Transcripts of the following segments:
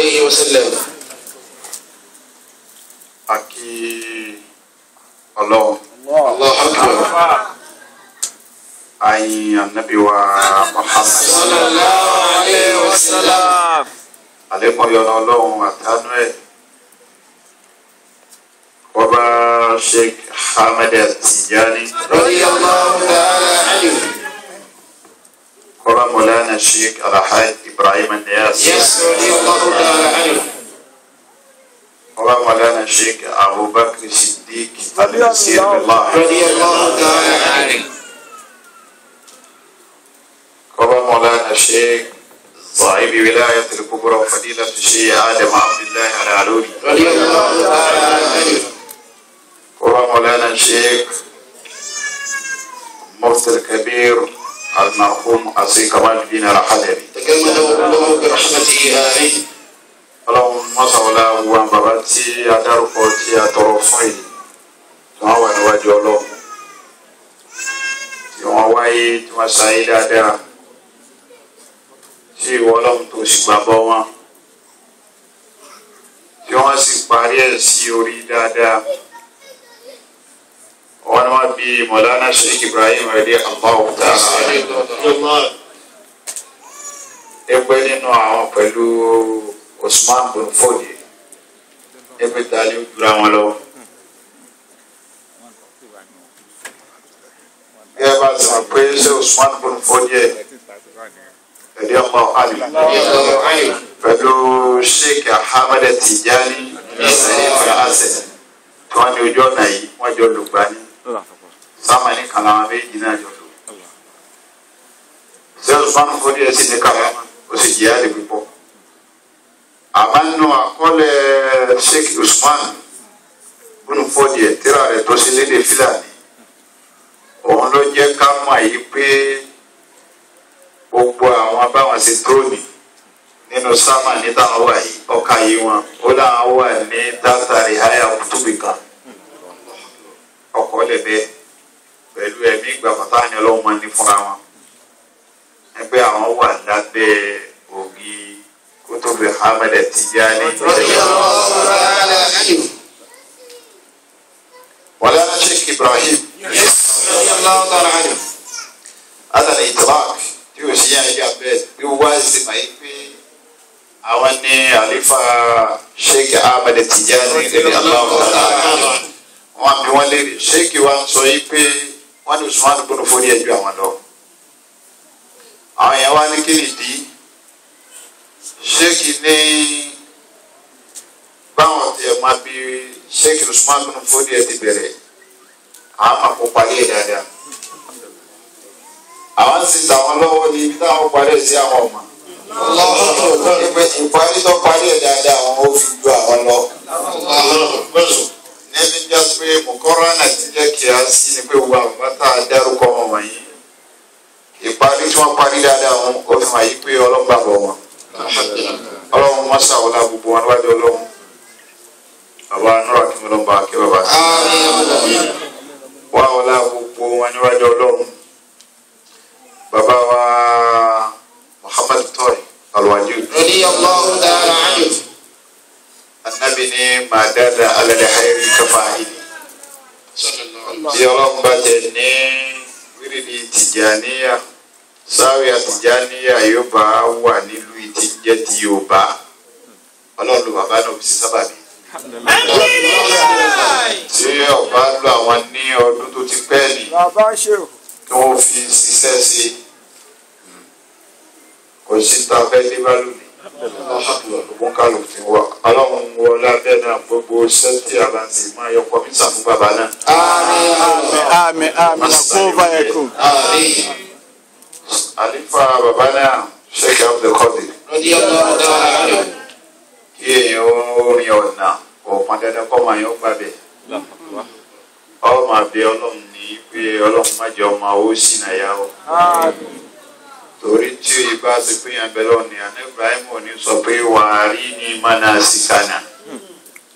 عليه وسلم. أكي الله الله أكبر. أي النبي ومحمد صلى الله عليه وسلم. عليكم يا الله وتنوي وبا شيخ حامد التجاني رضي الله تعالى عنه. وبا مولانا الشيخ الحاج إبراهيم النياس رضي الله تعالى عنه. وبا مولانا الشيخ أبو بكر الصديق النصير بالله رضي الله تعالى عنه. وبا مولانا الشيخ صاحب ولاية الكبرى وفضيلة الشيخ آدم عبد الله العلوري رضي الله تعالى عنه. وبا مولانا الشيخ مفتي الكبير المرحوم أسي كمال الدين الحلبي تكمله الله برحمته آمين. اللهم صل على وبارك على رفوتي أترفعي توا نواجه الله توا واي توا سعيد ada tí Ọlọ́run tó sì gbàgbọ́ wọn tí wọ́n sì parí ẹ̀ sí orí dáadáa wọ́n ní wọ́n bí Mọ̀lánà Sheikh Ibrahim rẹ̀dí Allahu ta'ala ẹgbẹ́ nínú àwọn pẹ̀lú Usman bin Fodi ẹgbẹ́ tààlí òjúra wọn lọ. gẹ́gẹ́ bá ti mọ̀ pé ṣé Usman bin Fodi rẹ̀dí Allahu ali pẹ̀lú Sheikh Ahmad Tijani Sharif al-Asad tí wọ́n ní ojú ọ̀nà yìí wọ́n jọ lùgbani sámánì kan làwọn méjì náà jọ lò. ṣé Usman bin Fodi ẹ̀ sì ní kàwé ó sì jẹ́ àlè púpọ̀. àmọ́ nínú àkọọ́lẹ̀ Sheikh Usman bin Fodi ẹ̀ tíra rẹ̀ tó ṣe lédè Fúlàní òun ló jẹ́ ká mọ̀ yìí pé gbogbo àwọn báwọn ṣe tóòní nínú sámà ní táwọn wà yìí ọkà yìí wọn ó láwọn wà ní dátàrí àyà kùtùbì kan ọkọ̀ lẹ́bẹ̀ẹ́ pẹ̀lú ẹ̀mí ìgbà pátá ni Ọlọ́run máa ní fúnra wọn ẹgbẹ́ àwọn wà lábẹ́ ògì kùtùbì Ahmad Tijani Mọ̀lánà Sheikh Ibrahim رضي الله تعالى عنه. adàlẹ̀ ìtàlák tí o ṣe yàn ẹgbẹ́ abẹ́ bí wọ́n wá sí máa ń pè àwọn ní àlefa Sheikh Ahmad Tijani lẹ́bi aláwọ̀ tààlà wọn bí wọ́n léèrè Sheikh wa ń sọ yìí pé wọ́n ní Usman bin Fodi ẹjọ́ àwọn lọ àwọn yẹn wá ní kí nìdí Sheikh ní báwọn tẹ máa bí Sheikh Usman bin Fodi ẹ ti bẹ̀rẹ̀ àwọn máa kó parí ẹ̀ dáadáa àwọn sì tàwọn lọ́wọ́ ní ibi táwọn parí sí àwọn ọmọ ìparí tó parí ẹ̀ dáadáa àwọn ó fi ju àwọn lọ. níbi jẹ́ pé mọ̀kọ́rọ́ náà ti jẹ́ kí a sí ni pé wà bàtà dárúkọ wọn wọ̀nyí ìparí tí wọ́n parí dáadáa wọn ó fi hàn yí pé Ọlọ́run bá bọ̀ wọn. Ọlọ́run wọn ṣàwọlá gbogbo wọn níwájú Ọlọ́run bàbá nọ́ọ̀rọ̀ kí wọ́n lọ́n bá kí bàbá sí. wọ́n wọlá gbogbo wọn níwájú Ọlọ́run. bàbá wa Muhammad Toy Al-Wajud رضي الله تعالى عنه. Ànábì ní màdàdà alẹ́ hayri kafa'ili tí Ọlọ́run bá tẹ̀ ní wíìrì Tìjàníyà sáwìà Tìjàníyà yóò bá wà nílùú ìtìjẹ́ tí yóò bá Ọlọ́run ló bàbá náà fi sábàbí. tí ọba lu àwọn ní ọdún tó ti pẹ́ ní kí wọ́n fi ṣiṣẹ́ sí kò sí ta fẹ́ ní bálùmí gbogbo kálukú ti wá Ọlọ́run wọlé abẹ́ náà gbogbo sẹ́ńtì àbáǹtì máa yọ kọ́mísà fún bàbá náà. Àmín àmín kún báyẹn kún. àlefa bàbá náà Sheikh Abdul Qadir رضي الله تعالى عنه. kí èèyàn ó rin ọ̀nà ọ̀pọ̀ dandan kọ́ máa yọ gbàbẹ̀. ọ máa bẹ Ọlọ́run ní pé Ọlọ́run má jẹ́ ọmọ owó sí nàyà o. torí tí o bá ti pín yàn bẹ́ẹ̀ lọ́wọ́ ni àná Ibrahim ò ní sọ pé wàá rí ní mana sikana.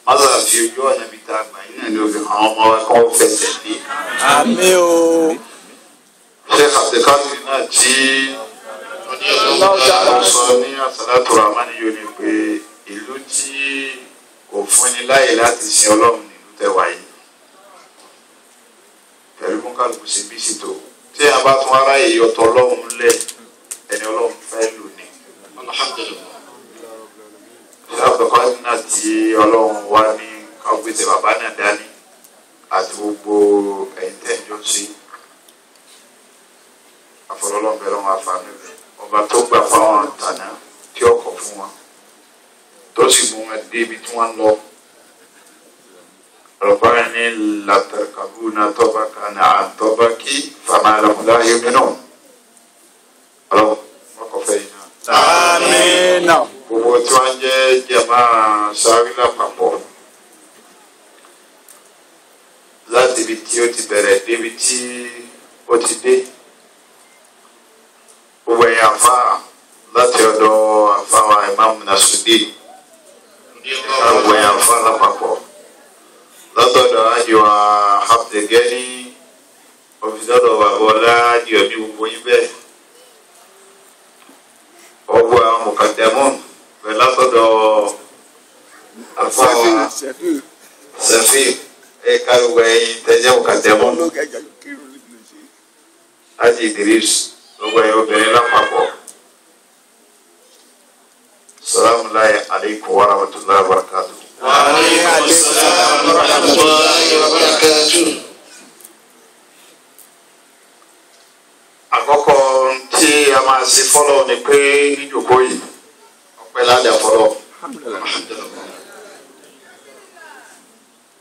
mọ́tò fi ojú ọ̀nà mi ta àgbà yín náà ní òfin àwọn ọmọ wa kọ́ fẹsẹ̀ lé. Àmín o. Sheikh Abdul Qadir náà tí wọ́n sọ ní àsàlátù ramani yóò ní pé ìlú yín láyè láti sin Ọlọ́run nílùú tẹ́wà yìí pẹ̀lú mú kálukú sí bí sítò tí a bá tún ara èyí ọ̀tọ̀ Ọlọ́run lẹ̀ ẹni Ọlọ́run fẹ́ lò ní. ṣé àbẹ̀kọ́ náà tí Ọlọ́run wá ní káwé bàbá náà dání àti gbogbo ẹ̀yin tẹ́jọ́ sí àfọlọ́lọ́bẹ̀rẹ̀ wọn àfààní rẹ̀ ọba tó gbà fáwọn tànà tí ọkọ̀ fún wọn tó sì mú wọn dé ibi tí wọ́n lọ. ọ̀rọ̀bára ní látàkàbù náà tọ́ba kan náà tọ́ba kí fama alamula yomi náà ọlọ́run wọn kò fẹ́ yìí náà. Àmín. gbogbo tí wọ́n jẹ́ jẹ̀má sáré lápapọ̀ láti ibi tí ó ti bẹ̀rẹ̀ débi tí ó ti dé gbogbo ẹ̀yìn àfa láti ọ̀dọ̀ àfa wa Imam Nasruddin gbogbo ẹ̀yìn àfa lápapọ̀ látọ̀dọ̀ àjọwà Abdulgani òfìsọ́dọ̀ babọ́lá àjọ ní gbogbo yín bẹ́ẹ̀ ọgbọ́ àwọn mọ̀kàdẹ́mọ̀ bẹ́ẹ̀ látọ̀dọ̀ àfa wa Sẹ́fì ẹ̀ka gbogbo ẹ̀yìn tẹ́jẹ́ mọ̀kàdẹ́mọ̀ àti Idris gbogbo ẹ̀yìn obìnrin lápapọ̀. Salamu alaykum wa rahmatullahi wa barakatuh. Wa alaykum assalam wa rahmatullahi wa barakatuh. Àkọ́kọ́ tí a máa ṣe fọ́lọ́ ni pé níjòkó yìí ọpẹ́ ládàá fọ́lọ́.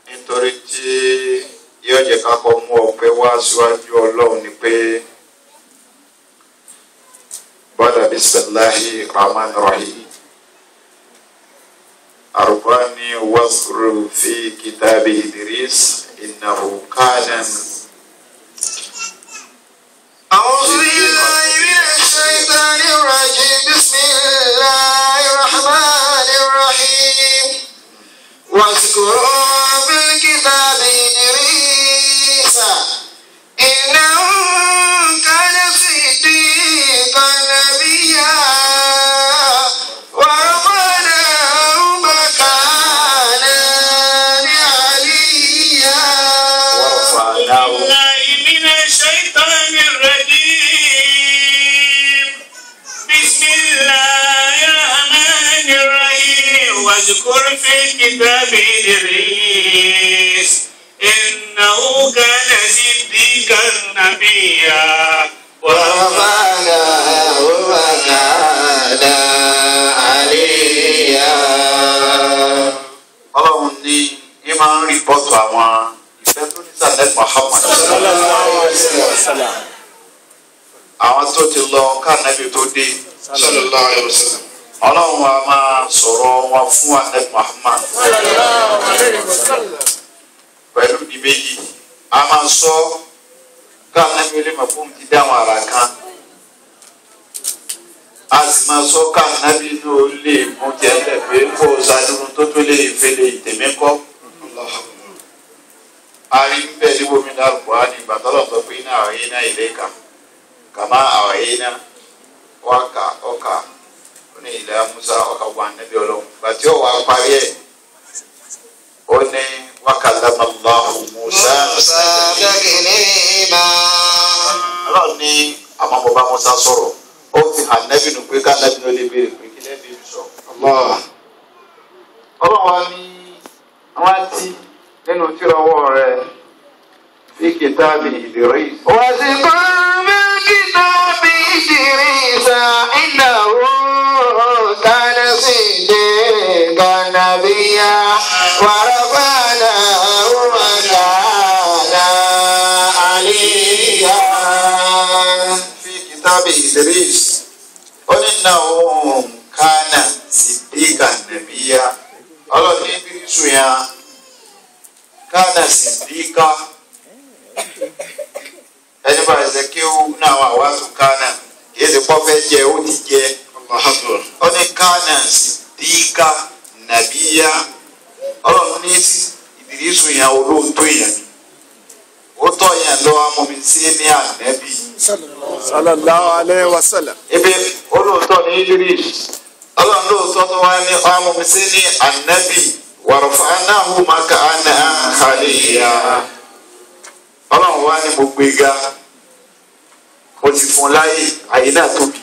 Nítorí tí yóò jẹ́ ká kọ́ mú ọpẹ́ wá síwájú Ọlọ́run ni pé bada bismillahi rahman rahim arbani wasru fi kitabi Idris innahu kana أعوذ بالله من الشيطان الرجيم بسم الله الرحمن الرحيم واذكروا في الكتاب إدريس إنه كان صديقا نبيا ورفعناه مكانا عليا ورفعناه من الشيطان الرجيم بسم الله الرحمن الرحيم واذكر في الكتاب إدريس إنه كان صديقا نبيا ورفعناه مكانا عليا. Ọlọ́run ní í máa ń rìpọ́tù àwọn ìfẹ́ tó ní sàlẹ̀ Muhammad. Sallallahu alaihi wasallam. Àwọn tó ti lọ káànábì tó dé. Sallallahu alaihi wasallam. Ọlọ́run a máa sọ̀rọ̀ wọn fún ànábì Muhammad. Sallallahu alaihi wasallam. Pẹ̀lú ìbejì a máa sọ káànábì lè mọ̀ fún ti dá àwọn àrà kan. A sì máa sọ káànábì ní o lè mú tẹ́lẹ̀ pé kó o ṣàdúró tó tó lè fẹ́lẹ̀ ìtẹ̀mẹ́kọ́. Ari bẹ́ẹ̀ ni wọ́n mi dá Al-Qur'ani ìbátọ́lọ̀ sọ pé iná àwọn yìí náà ilé kà kàmá àwọn yìí náà wákà ọkà ní ilẹ̀ Musa ọkà wà níbi Ọlọ́run bàtí ó wà parí ẹ̀ ó ní wakallama Allahu Musa taklima. Ọlọ́run ní àmọ́ bàbá Musa sọ̀rọ̀ ó fi hàn nẹ́bí nù pé ká nẹ́bí ló lè béèrè pé kí nẹ́bí sọ. Ọlọ́run wa ní àwọn àti nínú tírọwọ́ rẹ̀ fi kitabi Idris. واذكر بالكتاب إدريس إنه كان صديقا نبيا ورفعناه مكانا عليا. في كتاب إدريس إنه كان صديقا نبيا. Ọlọ́run ní Ídírísù yẹn kana sidika ẹni bá ẹsẹ kí ó náà wà wá tún kana èdè pọfẹ jẹ ó ti jẹ ó ní kana sidika nàbíyá Ọlọ́run ní Ìdírísù yẹn olóòótọ́ yẹn ni ó tọ́ yẹn lọ amọ̀mí sí ní ànẹ́bí. Sallallahu alaihi wasallam. Ibi olóòótọ́ ní Ìdírísù Ọlọ́run lóòótọ́ tó wá ní amọ̀mí sí ní ànẹ́bí ورفعناه مكانا عليا ọlọ́run wá ní gbogbo ìga ó ti fún láyé àyè náà tóbi.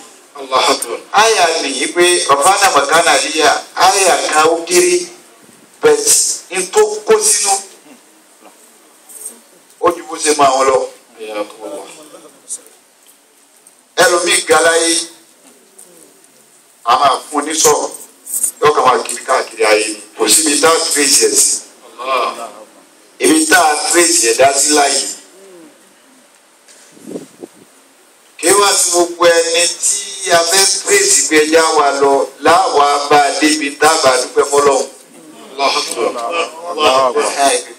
àyà nìyí pé rafa'na makana aliya àyà kan ó kéré bẹ́ẹ̀ ní tó kó sínú ó ju bó ṣe máa wọn lọ. ẹlòmíì galáyé a máa fún ní sọ̀rọ̀ yóò kà máa kiri káàkiri ayé ni kò síbi tá a tírèsì ẹ̀ sí ibi tá a tírèsì ẹ̀ dá sí láyé kí wá sí gbogbo ẹni tí a fẹ́ tírèsì gbé ẹja wa lọ láwa bá a débi tá a bá a dúpẹ́ fọlọ́hún.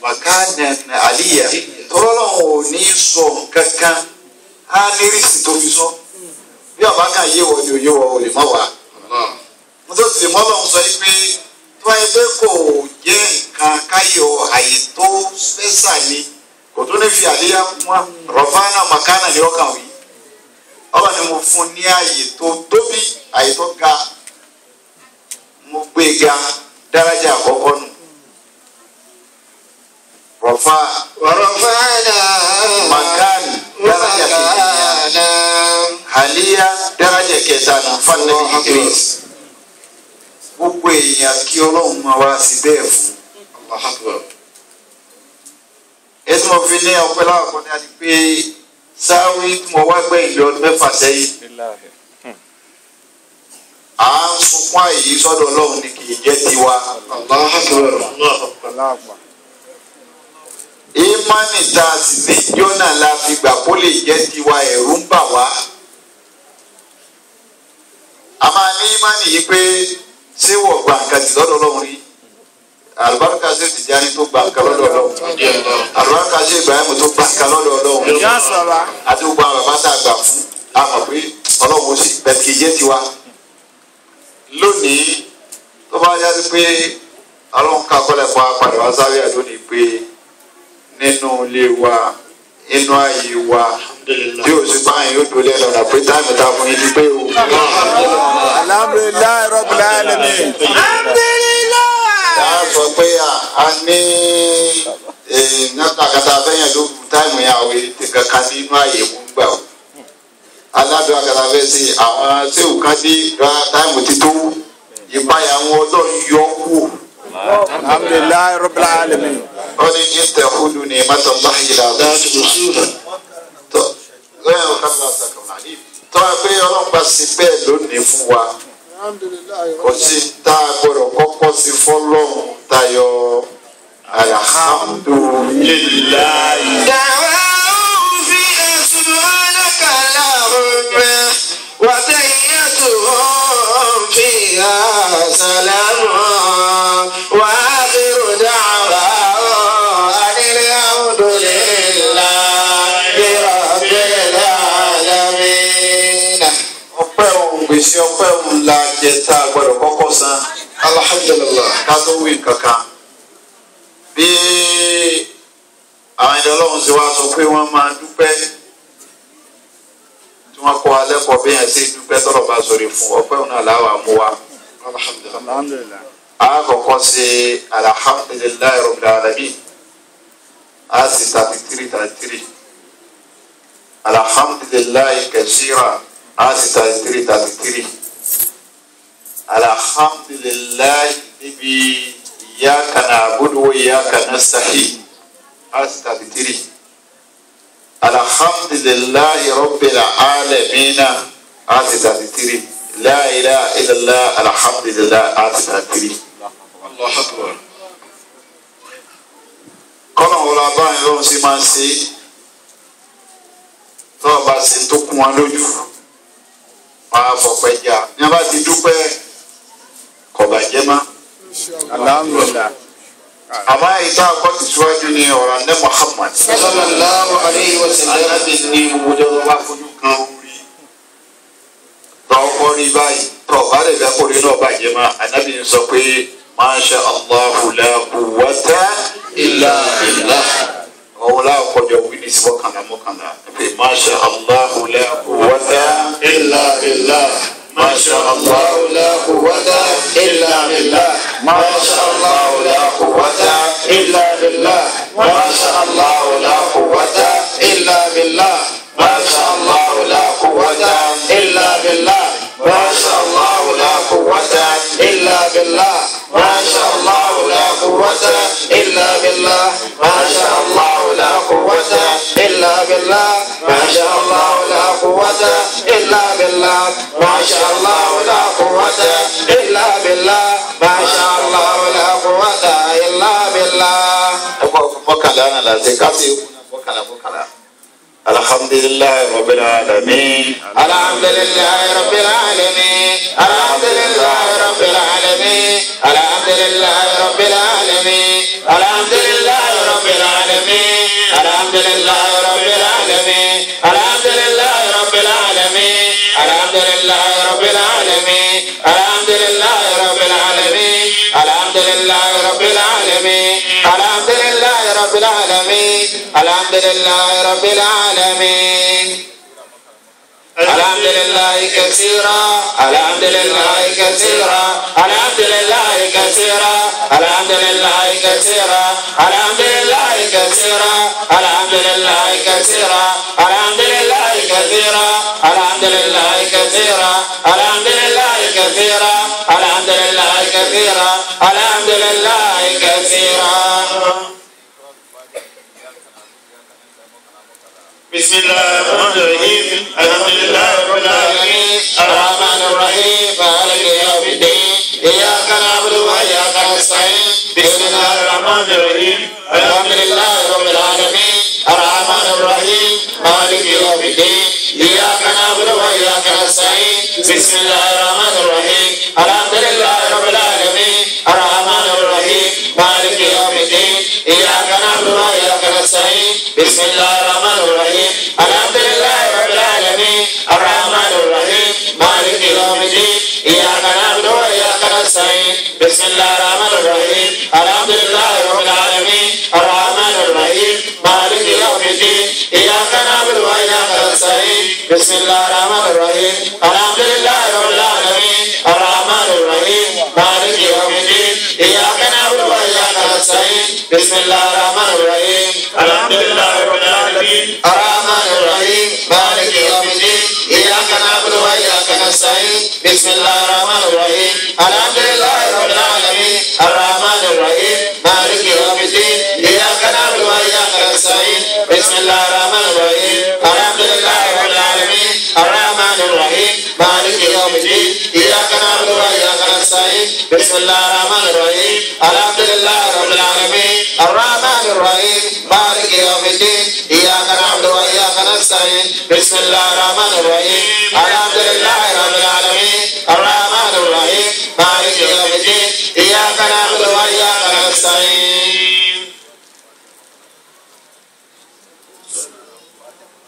Makana aliya tọ́lọ́hún ò ní sọ kankan á ní rìsì tó fi sọ bí ọba kan yé wọ ni òye wọ ò lè má wà. Mo tó ti lè mọ́ lọ́hún sọ yìí pé tó wáyé pé kò jẹ́ nǹkan káyọ̀ àyè tó fẹ́sà ni kò tó ní fi àríyá wọn rọ̀fánà makana ni ọkàn wí. Ọba ni mo fún ní àyè tó tóbi àyè tó ga mo gbé ga daraja àkọ́kọ́ nù. ورفعنا makani daraja kejì àlíyá daraja kẹta nù fanabi Idris. Gbogbo èèyàn kí Ọlọ́run máa wá sí bẹ́ẹ̀ fún. Ètò mo fi ní ọpẹ́ láwùjọ ní àti pé sáwí tí mo wá gbẹ̀yìn lé ọdún mẹ́fà sẹ́yìn. À ń sunkún àyè sọ́dọ̀ Ọlọ́run ni kì í jẹ́ tiwa. Ìmánì tá a sì ní jọ́nà la fi gbà kó lè jẹ́ tiwa ẹ̀rù ń bà wá. A máa ní ìmánì yìí pé ṣé wọ́n gba nǹkan jù lọ́dọ̀ Ọlọ́run rí? Àlùbáríkà ṣe Tìjàní tó gba nǹkan lọ́dọ̀ Ọlọ́run. Àlùbáríkà ṣe Ibrahim tó gba nǹkan lọ́dọ̀ Ọlọ́run. Àti gbogbo àwọn bàbá tá a gbà fún a mọ̀ pé Ọlọ́run ó sì bẹ̀rẹ̀ kì í jẹ́ tiwa. Lónìí tó bá yá sí pé Ọlọ́run ká kọ́lẹ̀ fún apàdé wá sáré àdóni pé nínú ilé wa inú ayé wa tí o sì báyìí yóò dúró lẹ́nu ọ̀nà pé táìmù tá a fún yín ti pé o. Alhamdulillahi Rabbil Alamin. Yàrá sọ pé a ní nàkàtà fẹ́yìn ló kù táìmù yà wé kankan nínú ayé mú gbà o. Aládùn àkàtà fẹ́ sí àwọn tí o ká dé ra táìmù ti tó ìpayà wọn Ọlọ́run yọ kú. Alhamdulillahi Rabbil Alamin. Ó ní ìtẹ̀kùdù ní mọ́tòláhì làwọn tó lẹ́yìn ọ̀kan lọ́sàn kan náà tó wá pé Ọlọ́run bá sí bẹ́ẹ̀ lónìí fún wa kò sí tá a gbọ́dọ̀ kọ́kọ́ sí fọ́lọ́run tayọ alhamdulillahi. دعواهم فيها سبحانك اللهم وتحيتهم فيها سلام وآخر دعواهم أن الحمد لله رب العالمين. Ọpẹ́ òun gbèsè ọpẹ́ òun la jẹ tá a gbọ́dọ̀ kọ́kọ́ san alhamdulillah ká tó wí kankan. Bí àwọn ẹni Ọlọ́run ṣe wá sọ pé wọ́n máa dúpẹ́ tí wọ́n kọ́ alẹ́ kọ́ bí yẹn ṣe dúpẹ́ tọ́lọ̀ bá sọ̀rọ̀ fún ọpẹ́ òun náà láwà mú wa. Alhamdulillah. Àkọ́kọ́ ṣe alhamdulillahi rabbil alamin a sì 33 alhamdulillahi kaseera a sì 33 alhamdulillahi níbi iyyaka na'budu wa iyyaka nasta'in a sì 33 alhamdulillahi rabbil alamin a sì 33 la ilaha illallah alhamdulillah a sì 33. Allahu Akbar. Kọ́nà wọlé abáyé lọ́run sí máa ń ṣe tọ́wọ́ bá ṣe tó kún wa lójú máa fọpẹ́ jà ní a bá ti dúpẹ́ kọ̀bàjẹ́ má. Alhamdulillah. Àmọ́ ìta àkọ́tù síwájú ni ọ̀rọ̀ ní Muhammad. sallallahu alayhi wa sallam. Alábì ní gbogbo ọjọ́ wá fojú kan orí. Tọ́kọ́ rí báyìí tọ́ bá lè fẹ́ kó rí náà bàjẹ́ má. Ànábì ń sọ pé Masha Allahu la quwwata illa billah. Ọwọ́ láwọn kọjọ wí ní síbọ̀ kànáà mọ́ kànáà. Masha Allahu la quwwata illa billah. Masha Allahu la quwwata illa billah. Masha Allahu la quwwata. بالله ما شاء الله لا قوة إلا بالله ما شاء الله لا قوة إلا بالله ما شاء الله لا قوة إلا بالله ما شاء الله لا قوة إلا بالله ما شاء الله لا قوة إلا بالله. بكلا أنا لازم كاسي بكلا الحمد لله رب العالمين الحمد لله رب العالمين الحمد لله رب العالمين الحمد لله رب العالمين الحمد لله رب العالمين الحمد لله رب العالمين الحمد لله رب العالمين الحمد لله رب العالمين الحمد لله رب العالمين الحمد لله رب العالمين الحمد لله رب العالمين الحمد لله رب العالمين الحمد لله كثيرا الحمد لله كثيرا الحمد لله كثيرا الحمد لله كثيرا الحمد لله كثيرا الحمد لله كثيرا الحمد لله كثيرا الحمد لله كثيرا الحمد لله كثيرا الحمد لله كثيرا الحمد لله كثيرا. بسم الله الرحمن الرحيم الحمد لله رب العالمين الرحمن الرحيم مالك يوم الدين إياك نعبد وإياك نستعين بسم الله الرحمن الرحيم الحمد لله رب العالمين الرحمن الرحيم مالك يوم الدين إياك نعبد وإياك نستعين بسم الله الرحمن الرحيم الحمد لله رب العالمين الرحمن الرحيم مالك يوم الدين إياك نعبد وإياك نستعين بسم الله الرحمن الرحيم الحمد لله رب العالمين الرحمن الرحيم مالك يوم الدين إياك نعبد وإياك نستعين بسم الله الرحمن الرحيم الحمد لله رب العالمين الرحمن الرحيم مالك يوم الدين إياك نعبد وإياك نستعين بسم الله الرحمن الرحيم الحمد لله رب العالمين الرحمن الرحيم مالك يوم الدين إياك نعبد وإياك نستعين بسم الله الرحمن الرحيم الحمد لله رب العالمين الرحمن الرحيم مالك يوم الدين إياك نعبد وإياك نستعين بسم الله الرحمن الرحيم الحمد لله رب العالمين الرحمن الرحيم مالك يوم الدين إياك نعبد وإياك نستعين بسم الله الرحمن الرحيم الحمد لله رب العالمين الرحمن الرحيم مالك يوم الدين إياك نعبد وإياك نستعين بسم الله الرحمن الرحيم الحمد لله رب العالمين الرحمن الرحيم مالك يوم الدين إياك نعبد وإياك نستعين بسم الله الرحمن الرحيم الحمد لله رب العالمين الرحمن الرحيم مالك يوم الدين إياك نعبد وإياك نستعين.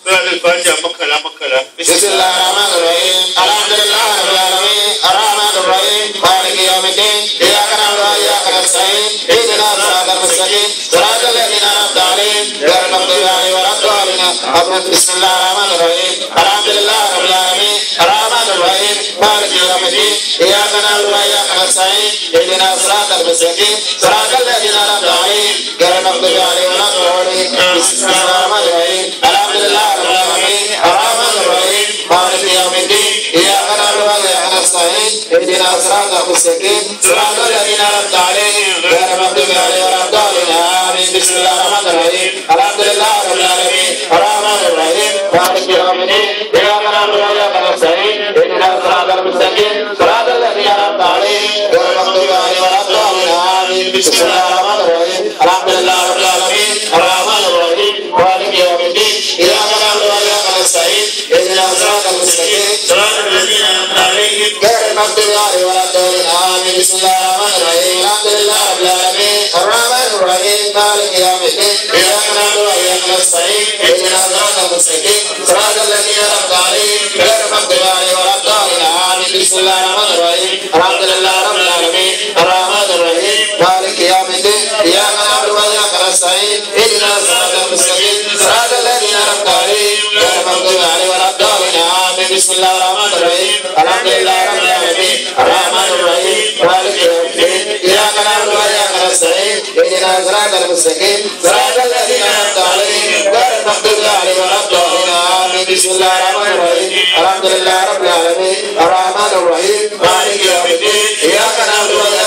سورة الفاتحة مكلا بسم الله الرحمن الرحيم الحمد لله رب العالمين الرحمن الرحيم مالك يوم الدين إياك نعبد وإياك نستعين اهدنا الصراط المستقيم صراط الذين أنعمت عليهم غير المغضوب عليهم ولا الضالين آمين. بسم الله الرحمن الرحيم الحمد لله رب العالمين الرحمن الرحيم مالك يوم الدين إياك نعبد وإياك نستعين اهدنا الصراط المستقيم صراط الذين أنعمت عليهم غير المغضوب عليهم ولا الضالين. بسم الله الرحمن الرحيم الحمد لله رب العالمين الرحمن الرحيم مالك يوم الدين إياك نعبد وإياك نستعين اهدنا الصراط المستقيم صراط الذين أنعمت عليهم غير المغضوب عليهم ولا الضالين آمين. بسم الله الرحمن الرحيم الحمد لله رب العالمين الرحمن الرحيم مالك يوم الدين إياك نعبد وإياك نستعين اهدنا الصراط المستقيم صراط الذين أنعمت عليهم غير المغضوب عليهم ولا الضالين آمين. بسم الله الرحمن الرحيم الحمد لله رب العالمين الرحمن الرحيم مالك يوم الدين إياك نعبد وإياك نستعين اهدنا الصراط المستقيم صراط الذين أنعمت عليهم غير المغضوب عليهم ولا الضالين آمين. بسم الله الرحمن الرحيم الحمد لله رب العالمين الرحمن الرحيم مالك يوم الدين إياك نعبد وإياك نستعين اهدنا الصراط المستقيم صراط الذين أنعمت عليهم غير المغضوب عليهم ولا الضالين آمين. بسم الله الرحمن الرحيم الحمد لله رب العالمين الرحمن الرحيم مالك يوم الدين إياك نعبد وإياك نستعين اهدنا الصراط المستقيم صراط الذين أنعمت عليهم غير المغضوب عليهم ولا الضالين آمين. بسم الله الرحمن الرحيم الحمد لله رب العالمين الرحمن الرحيم مالك يوم الدين إياك نعبد وإياك نستعين اهدنا الصراط المستقيم صراط الذين أنعمت عليهم غير المغضوب عليهم ولا الضالين آمين. بسم الله الرحمن الرحيم الحمد لله رب العالمين الرحمن الرحيم مالك يوم الدين إياك نعبد وإياك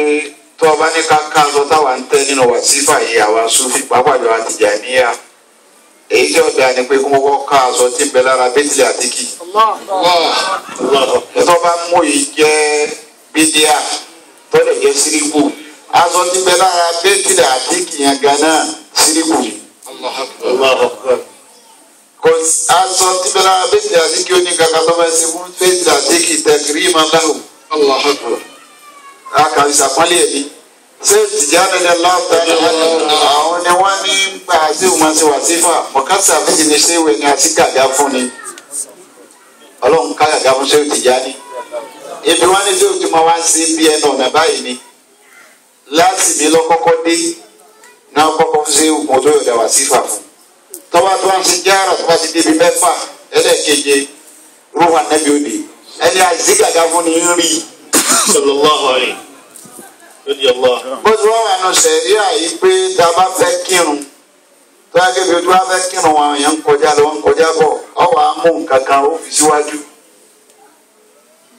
bá ní ká ká aṣọ táwa ń tẹ́ nínú wàsífà yìí àwa Sufi pàápàá jọ Tìjàníyà èyí tí ọ̀dà ni pé kí wọ́n kọ́ ká aṣọ tí ń bẹ lára bẹ́tìlì àtìkì. tó bá mú yìí jẹ́ bídíà tó lè jẹ́ síríkù aṣọ tí ń bẹ lára bẹ́tìlì àtìkì yẹn gan-an síríkù ni. kò aṣọ tí ń bẹ lára bẹ́tìlì àtìkì ó ní kankan tó bá ṣe fún bẹ́tìlì àtìkì tẹ̀kìrì máa dáhùn. aka ìsàpọ́nlé ẹ̀mí ṣé Tìjàní ní láǹtà àwọn ni wọ́n ní gbà sí ìwọ̀n sí wàsífà mọ̀kásà méjì ní ṣé ìwé ni àti gàgà fún ni ọlọ́run ká gàgà fún ṣé Tìjàní ibi wọ́n ní ṣé òtún máa wá sí bí ẹnu ọ̀nà báyìí ni láti mi lọ kọ́kọ́ dé náà kọ́kọ́ ṣé ìwọ̀n tó yọ̀dà wàsífà fún tọ́ba tó ń ṣe jára tó bá ti débi mẹ́fà ẹlẹ́ẹ̀keje rúwà nẹ́bí òde ẹni àti gàgà fún ni ń rí sallallahu alayhi Allah. bó ti wọ́n wà nù sẹ̀ríà yìí pé tá a bá fẹ́ kírun tó yà kébi ojú wa fẹ́ kírun àwọn èèyàn ń kọjá lọ ń kọjá bọ̀ ọ wà á mú nǹkan kan ó fi síwájú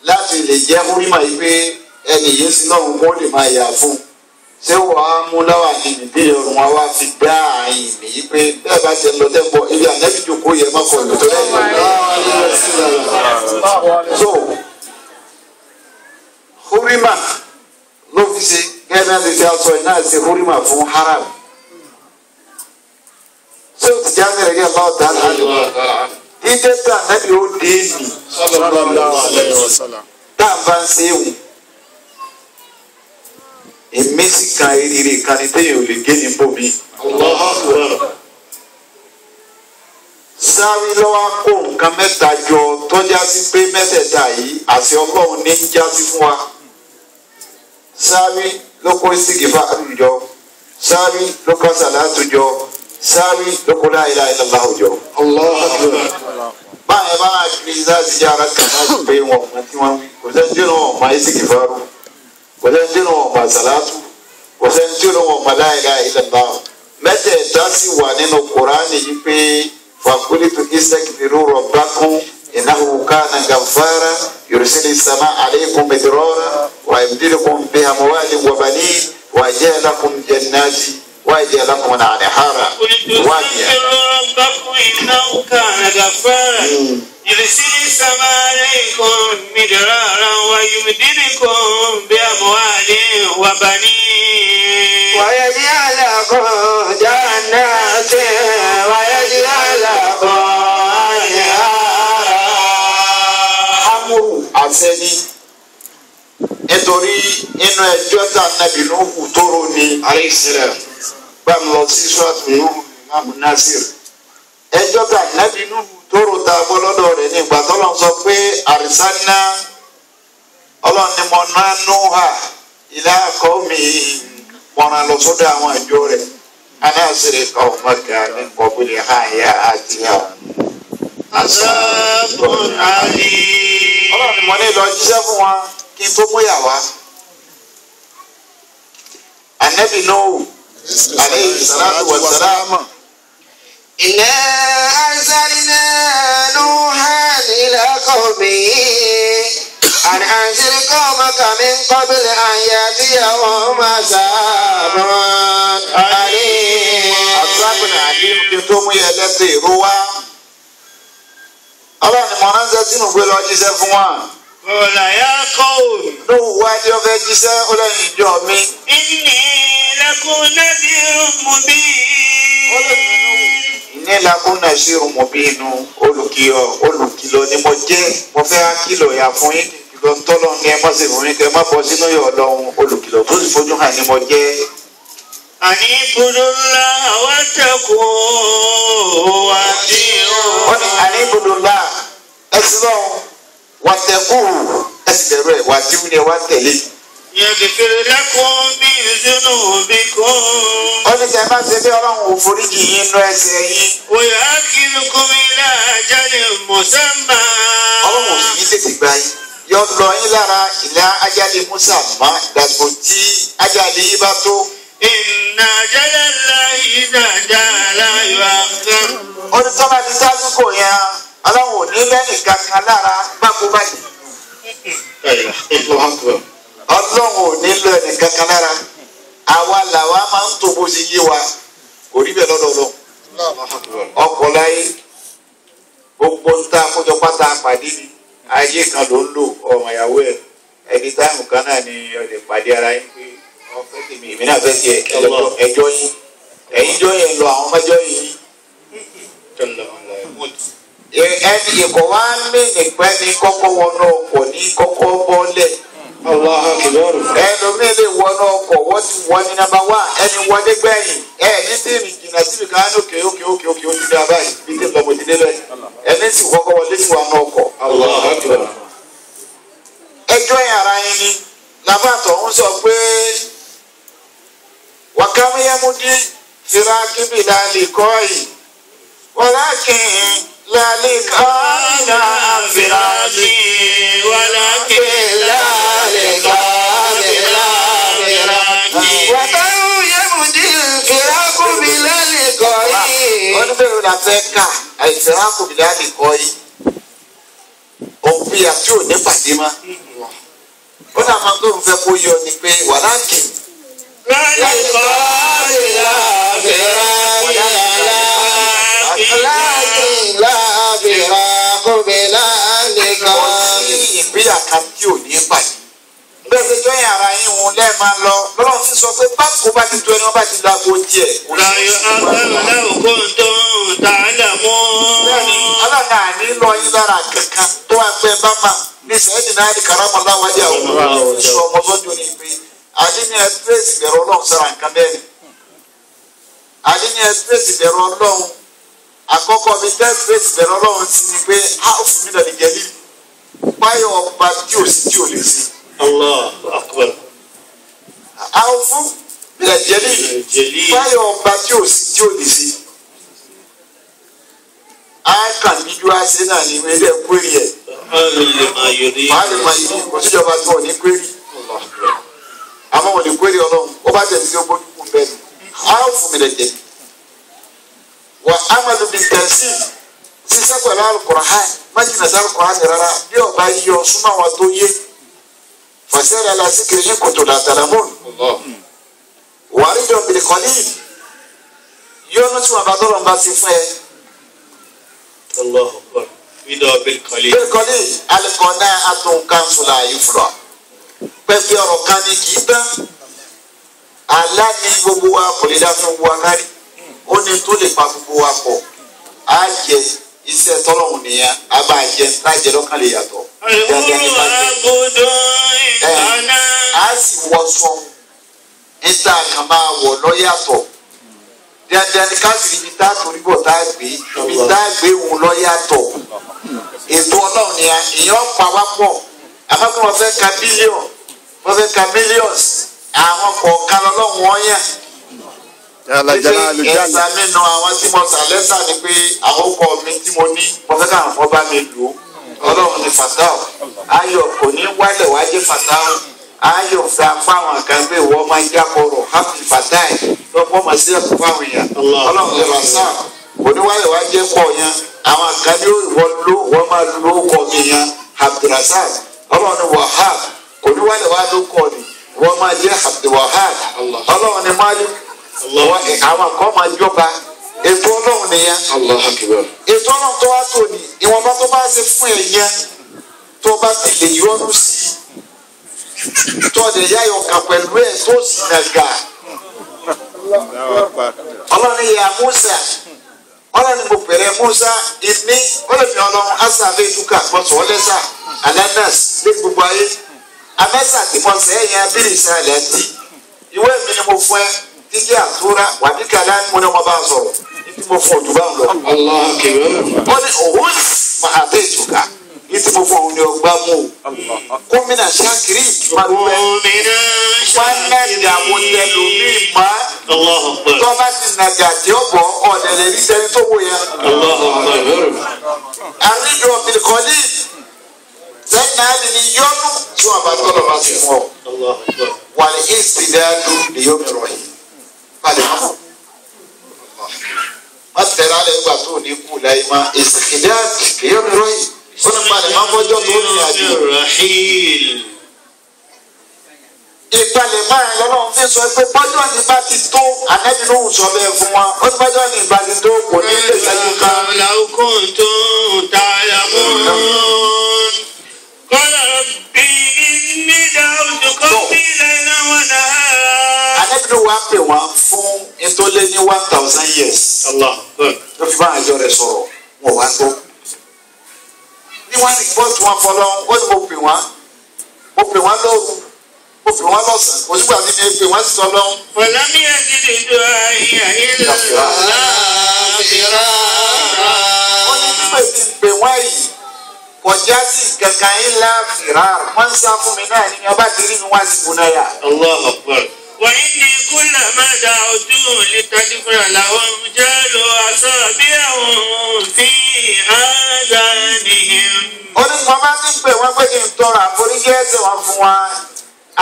láti lè jẹ́ múrímà yìí pé ẹnì yìí sí lọ́run kó lè máa yà fún un ṣé wọ́n á mú láwà ní ìdílé ọ̀run wa wá fi dá àárín mi yìí pé bẹ́ẹ̀ bá ti lọ tẹ́gbọ́ ibi ànẹ́bí jòkó yẹ má kọ̀ lọ́tọ́ hurima ló fi ṣe gẹ́gẹ́ bí ti aṣọ iná ṣe hurima fún haram ṣé o Tìjàní rẹ̀ yẹ bá ọ̀tá náà dídé tá nàbí ó dé mi tá a bá ń ṣe é wù èmi sì kan eré kan ní téèyàn ò lè gé ní bòmí. Sáré lọ́wọ́ kó nǹkan mẹ́ta jọ tọ́já sí pé mẹ́tẹ̀ẹ̀ta yìí àṣẹ Ọlọ́run ní já sí fún wa. Sáré ló kó sígìfà àtúnjọ sáré ló kó sàlátù jọ sáré ló kó la ilaha illallah jọ. báyìí bá a kiri sáàsì jẹ́ ara kan láti pé wọn ọmọ tí wọ́n wí kò sẹ́ni tí wọ́n ọmọ sígìfà rú kò sẹ́ni tí wọ́n ọmọ sàlátù kò sẹ́ni tí wọ́n ọmọ la ilaha illallah. mẹ́tẹ̀ẹ̀ta sì wà nínú Kùránì yìí pé fàkúlìtù istaghfiru rabbakum إنه كان غفارا يرسل السماء عليكم مدرارا ويمددكم بأموال وبنين ويجعل لكم جنات ويجعل لكم أنهارا. ربكم إنه كان غفارا يرسل السماء عليكم مدرارا ويمددكم بأموال وبنين ويجعل لكم جنات ويجعل لكم àṣẹni nítorí inú ẹjọ́ tá nàbì Nuhu tóró ni alayhisalaam bá mi lọ sí sọ́ọ̀tù Nuhu Imam Nasir ẹjọ́ tá nàbì Nuhu tóró ta bọ́ lọ́dọ̀ rẹ̀ ní ìgbà tọ́lọ́ sọ pé àrísánná ọlọ́ni mọ̀ náà Nuha ila qawmihi mọ̀nà lọ sọ́dọ̀ àwọn àjọ rẹ̀ anáṣẹ́rẹ̀ qaumaka min qabli an ya'tiyahum azabun alim. ọlọ́run ni mo ní lọ jíṣẹ́ fún wa kí n tó múyà wá. Ànábì Nuhu alayhi salatu wa salam. Inna arsalna Nuhan ila qawmihi an anzir qawmaka min qabli an ya'tiyahum azabun alim. Azabun alim kí n tó múyà lẹ́sẹ̀ ìró wá. ọlọ́run ni mo ránṣẹ́ sínú gbé lọ jíṣẹ́ fún wa. Qala ya qawm. Nuhu wá ní ọfẹ́ jíṣẹ́ ó lẹ́yìn ìjọ mi. Inni lakum nadhirun mubin. Inni lakum nadhirun mubin olùkìlọ̀ ni mo jẹ́ mo fẹ́ kìlọ̀ yà fún yín kìlọ̀ tọ́lọ̀ ní ẹ má ṣe fún yín kẹ́ ẹ má bọ́ sínú yọ̀ ọlọ́run olùkìlọ̀ tó sì fojú hàn ni mo jẹ́. Ani ibudullaha wattaqu wa ati'un. wọ́n ní àní ibùdókòlá ẹ̀sìn náà wà tẹ̀kù ẹ̀sìn bẹ̀rù ẹ̀ wà tí wọ́n ní ẹ wá tẹ̀lé. Yaghfir lakum min dhunubikum. wọ́n ní sẹ́yìn máa ṣe bí ọlọ́run ò foríjì yín nú ẹsẹ̀ yín. Wa ya'khirukum ila ajalin musamma. ọlọ́run ò sì ní tètè gbá yín yọ lọ yín lára ìlà ajálì musa má dàgbò tí ajálì yín bá tó. Inna ajalallahi idha jaa la yu'akhkhar. ó ní sọ́nà ti sásìkò yẹn ọlọ́run ò ní lẹ́nì kankan lára gbàgbó báyìí. ọlọ́run ò ní lọ ẹnì kankan lára àwa làwa máa ń tó bó ṣe yé wa kò rí bẹ́ẹ̀ lọ́dọ̀ ọkọ̀ láyé gbogbo ń ta àkójọ pátá pàdé ni ayé kan ló ń lò ọmọ ìyàwó ẹ̀ ẹni táìmù kan náà ni ọ̀dẹ̀ pàdé ara yín pé wọ́n fẹ́ tèmi èmi náà fẹ́ tiẹ̀ ẹjọ́ yín ẹ̀yin jọ yẹn lọ àwọn ọmọjọ́ yìí ẹni ìkọ̀ wá mìíní pẹ́ ní kọ́kọ́ wọnú ọkọ̀ ní kọ́kọ́ bọ́lẹ̀ ẹlòmíì lè wọnú ọkọ̀ wọ́n ti wọ ní nàmbà wá ẹni wọlé gbẹ̀yìn ní tí ìrìn jìnnà síbi kan ní òkè ó ti dá báyìí bí tí lọ́mọ ti dé bẹ́ẹ̀ ẹni sì kọ́kọ́ wọlé sí wọnú ọkọ̀. ẹjọ́ yẹn ara yín ni làbàtọ̀ ń sọ pé wàkàmúyẹ́múdí tìrà kíbìlà lè kọ́ yìí wọ́lákin. ذلك أنا فراشي ولكن ذلك فراشي وترى يمضي الفراق بلا لقاء wọ́n bẹ̀rù la fẹ́ ká الفراق بلا لقاء òfin àti òní pàdé má ó náà máa ń tó ń fẹ́ kó yọ ni pé ولكن ذلك بلا ìpínyà kan tí ò ní pàdé bẹ́ẹ̀ ṣe jọyìn ara yín wọn lẹ́ẹ̀ máa lọ lọ́rọ̀ fi sọ pé báńkò bá ti tó ẹni wọ́n bá ti lágbo tiẹ̀. Ráyọ̀ agbára òkú tó ń ta àdàmú. bẹ́ẹ̀ni alága àní lọ yín lára kankan tó wá pẹ́ bá mà ní sẹ́yìn náà ní karamọ́lá wájà òun sọ ọmọ sọ́jọ́ ní pé àdé ní ẹ̀sìpírẹ́sì bẹ̀rẹ̀ ọlọ́run sára nǹkan bẹ́ẹ̀ ni àdé ní ẹ̀sìpírẹ́sì bẹ̀rẹ̀ ọlọ́run àkọ́kọ́ mi ẹ̀sìpírẹ́sì bẹ̀rẹ̀ ọlọ́run sí ni pé a ò fún mi lọ́ọ́ jẹ́lí báyọ̀ ọba tí ò sí tí ò lè sí. Allahu akbar. àwọn fún jẹ́lí báyọ̀ ọba tí ò sí tí ò lè sí. a kàn níjú àṣẹ náà ní ilé ẹ̀kúrì ẹ̀. Fàálì máa yí kò síjọba tí wọ́n ní kwérì. Àmọ́ wọ́n ní kwérì ọlọ́run ó bá tẹ̀sí sí ogún kún bẹ́ẹ̀ ni. A ó fún mi lè jẹ. Wà Amadu bin tẹ̀sí ṣiṣẹ́ pẹ̀lú Al-Qur'an májìnà sí Al-Qur'an rárá bí ọba yíyọ súnmọ́ àwọn tó yé. Fàṣẹ́rẹ́ alásìkiri ní kòtò làtàlámùn. Wàrí jọ bìrì kọ́lí. Yọ́nú tí wọn bá tọ́lọ̀ ń bá ti fún ẹ. Allahu akbar. Bilkọ́lí alikọ́nà àtúnkánsula ìfúra pẹ̀fẹ́ ọ̀rọ̀ kan ní kì í tán alá ní gbogbo wa kò lè dá fún wa kárí ó ní tó lè pa gbogbo wa pọ̀ á jẹ iṣẹ́ tọ́lọ́hùn nìyẹn á bá jẹ lájẹ lọ́kàn lè yàtọ̀. á sì wọṣọ níta kan máa wọ̀ lọ́yàtọ̀ dandan ni káàkiri ibi tá a torí bọ̀ tá a gbé ibi tá a gbé òun lọ́yàtọ̀ ètò ọlọ́run ni èèyàn pa wá pọ̀ àmọ́ kí wọ́n fẹ́ ka bílíọ̀n wọ́n fẹ́ ka mílíọ̀nsì àwọn kọ̀ọ̀kan lọ́lọ́run wọ́n yàn. ẹ̀sà mi nu àwọn tí mo sàlẹ́sà ni pé àwọn ọkọ mi tí mo ní mo fẹ́ káwọn fọ́ bá mi lò ó ọlọ́run ni fàtáù ayọ̀ kò ní wálẹ̀ wá jẹ́ fàtáù ayọ̀ fẹ́ apá àwọn kan pé ìwọ máa ń jákọ̀rọ̀ happy fàtáì lọ́pọ̀ máa sí ẹ̀kọ́ fáwọn èèyàn ọlọ́run ni rasa kò ní wálẹ̀ wá jẹ́ pọ̀ yẹn àwọn kan ní wọ́n máa lo ọkọ̀ mi yẹn Abdulrasaq ọlọ́run ni Wahab kò ní wálé wá ló kọ́ ni wọ́n máa jẹ́ Abdulwahab ọlọ́run ni Malik àwọn kan máa jọba ètò ọlọ́run nìyẹn ètò ọlọ́run tó wá tó ni ìwọ̀nba tó bá ṣe fún ẹ̀ yẹn tó bá ti lè yọnu sí i tó lè yáyọ̀ kà pẹ̀lú ẹ̀ tó sì nàgà ọlọ́run ni ìyá Musa ọlọ́run ni mo pẹ̀lẹ́ Musa ìní ọlọ́run ọlọ́run asàfẹ́ ìtúkà gbọ́sọ̀ ọlẹ́sà ananas lé gbogbo ayé amẹ́sà tí mo sẹ́ yẹn abírí ìsirayẹlẹ ti ìwé mi ni mo fún ẹ títí àtúrà wàbí kàlá ni mo ní wọn bá sọ̀rọ̀ títí mo fún òtún bá ń lọ. wọ́n ní òun máa bẹ́ ìtúkà títí mo fún òun ní ọgbà mú o gómìnà Ṣakiri ìtúmọ̀lúwẹ̀ wọ́n nàjà wo tẹlu mí má tọ́ba ti nàjà tí ó bọ̀ ọ̀dẹ̀lẹ̀ ní sẹ́ni tó wò yẹn. àríjọ bìrìkọ́lì sẹ́yìn náà ni yọ́nù tí wọ́n bá tọ́lọ̀ bá ti fún ọ. wà ní ìsìdáàdù ni yóò mìíràn yìí. balẹ̀ mọ́. má tẹ̀lé alẹ́ ìgbà tó ní kú láyé má ìsìdáàdù ni yóò mìíràn yìí. ó ní balẹ̀ má bọ́jọ́ tó ní àjò. ìpalẹ̀ márùn lọ́lọ́run fi sọ pé bọ́jọ́ ní bá ti tó ànábì ló ń sọ bẹ́ẹ̀ fún wa ó ní bọ́jọ́ ní bá ti tó kò ní lè ṣẹ́jú kan. لو كنتم تعلمون قال ربي إني دعوت قومي ليلا ونهارا. ànábì ló wá pè wọ́n fún ìtòlé ní 1000 years. الله أكبر. ló fi bá àjọ rẹ̀ sọ̀rọ̀ wọn wá tó. ní wọ́n ní bọ́ọ̀tù wọn fọlọ́ ó ní mo pè wọ́n lóru mo pè wọ́n lọ́sàn-án kò sígbà tí mi pè wọ́n sì sọ lọ́hùn. ولم يزد دعائي إلا فرارا. wọ́n ní nígbà tí pè wọ́n yìí kọjá sí kankan ńlá fìrà wọ́n ń sá fún mi náà ní ọba tí rí mi wá sí bunaya. الله أكبر. وإني كلما دعوتهم لتغفر لهم جعلوا أصابعهم في آذانهم. ó ní mo bá ti pè wọ́n pé kí n tọrọ àforíjì ẹ̀ṣẹ̀ wọn fún wa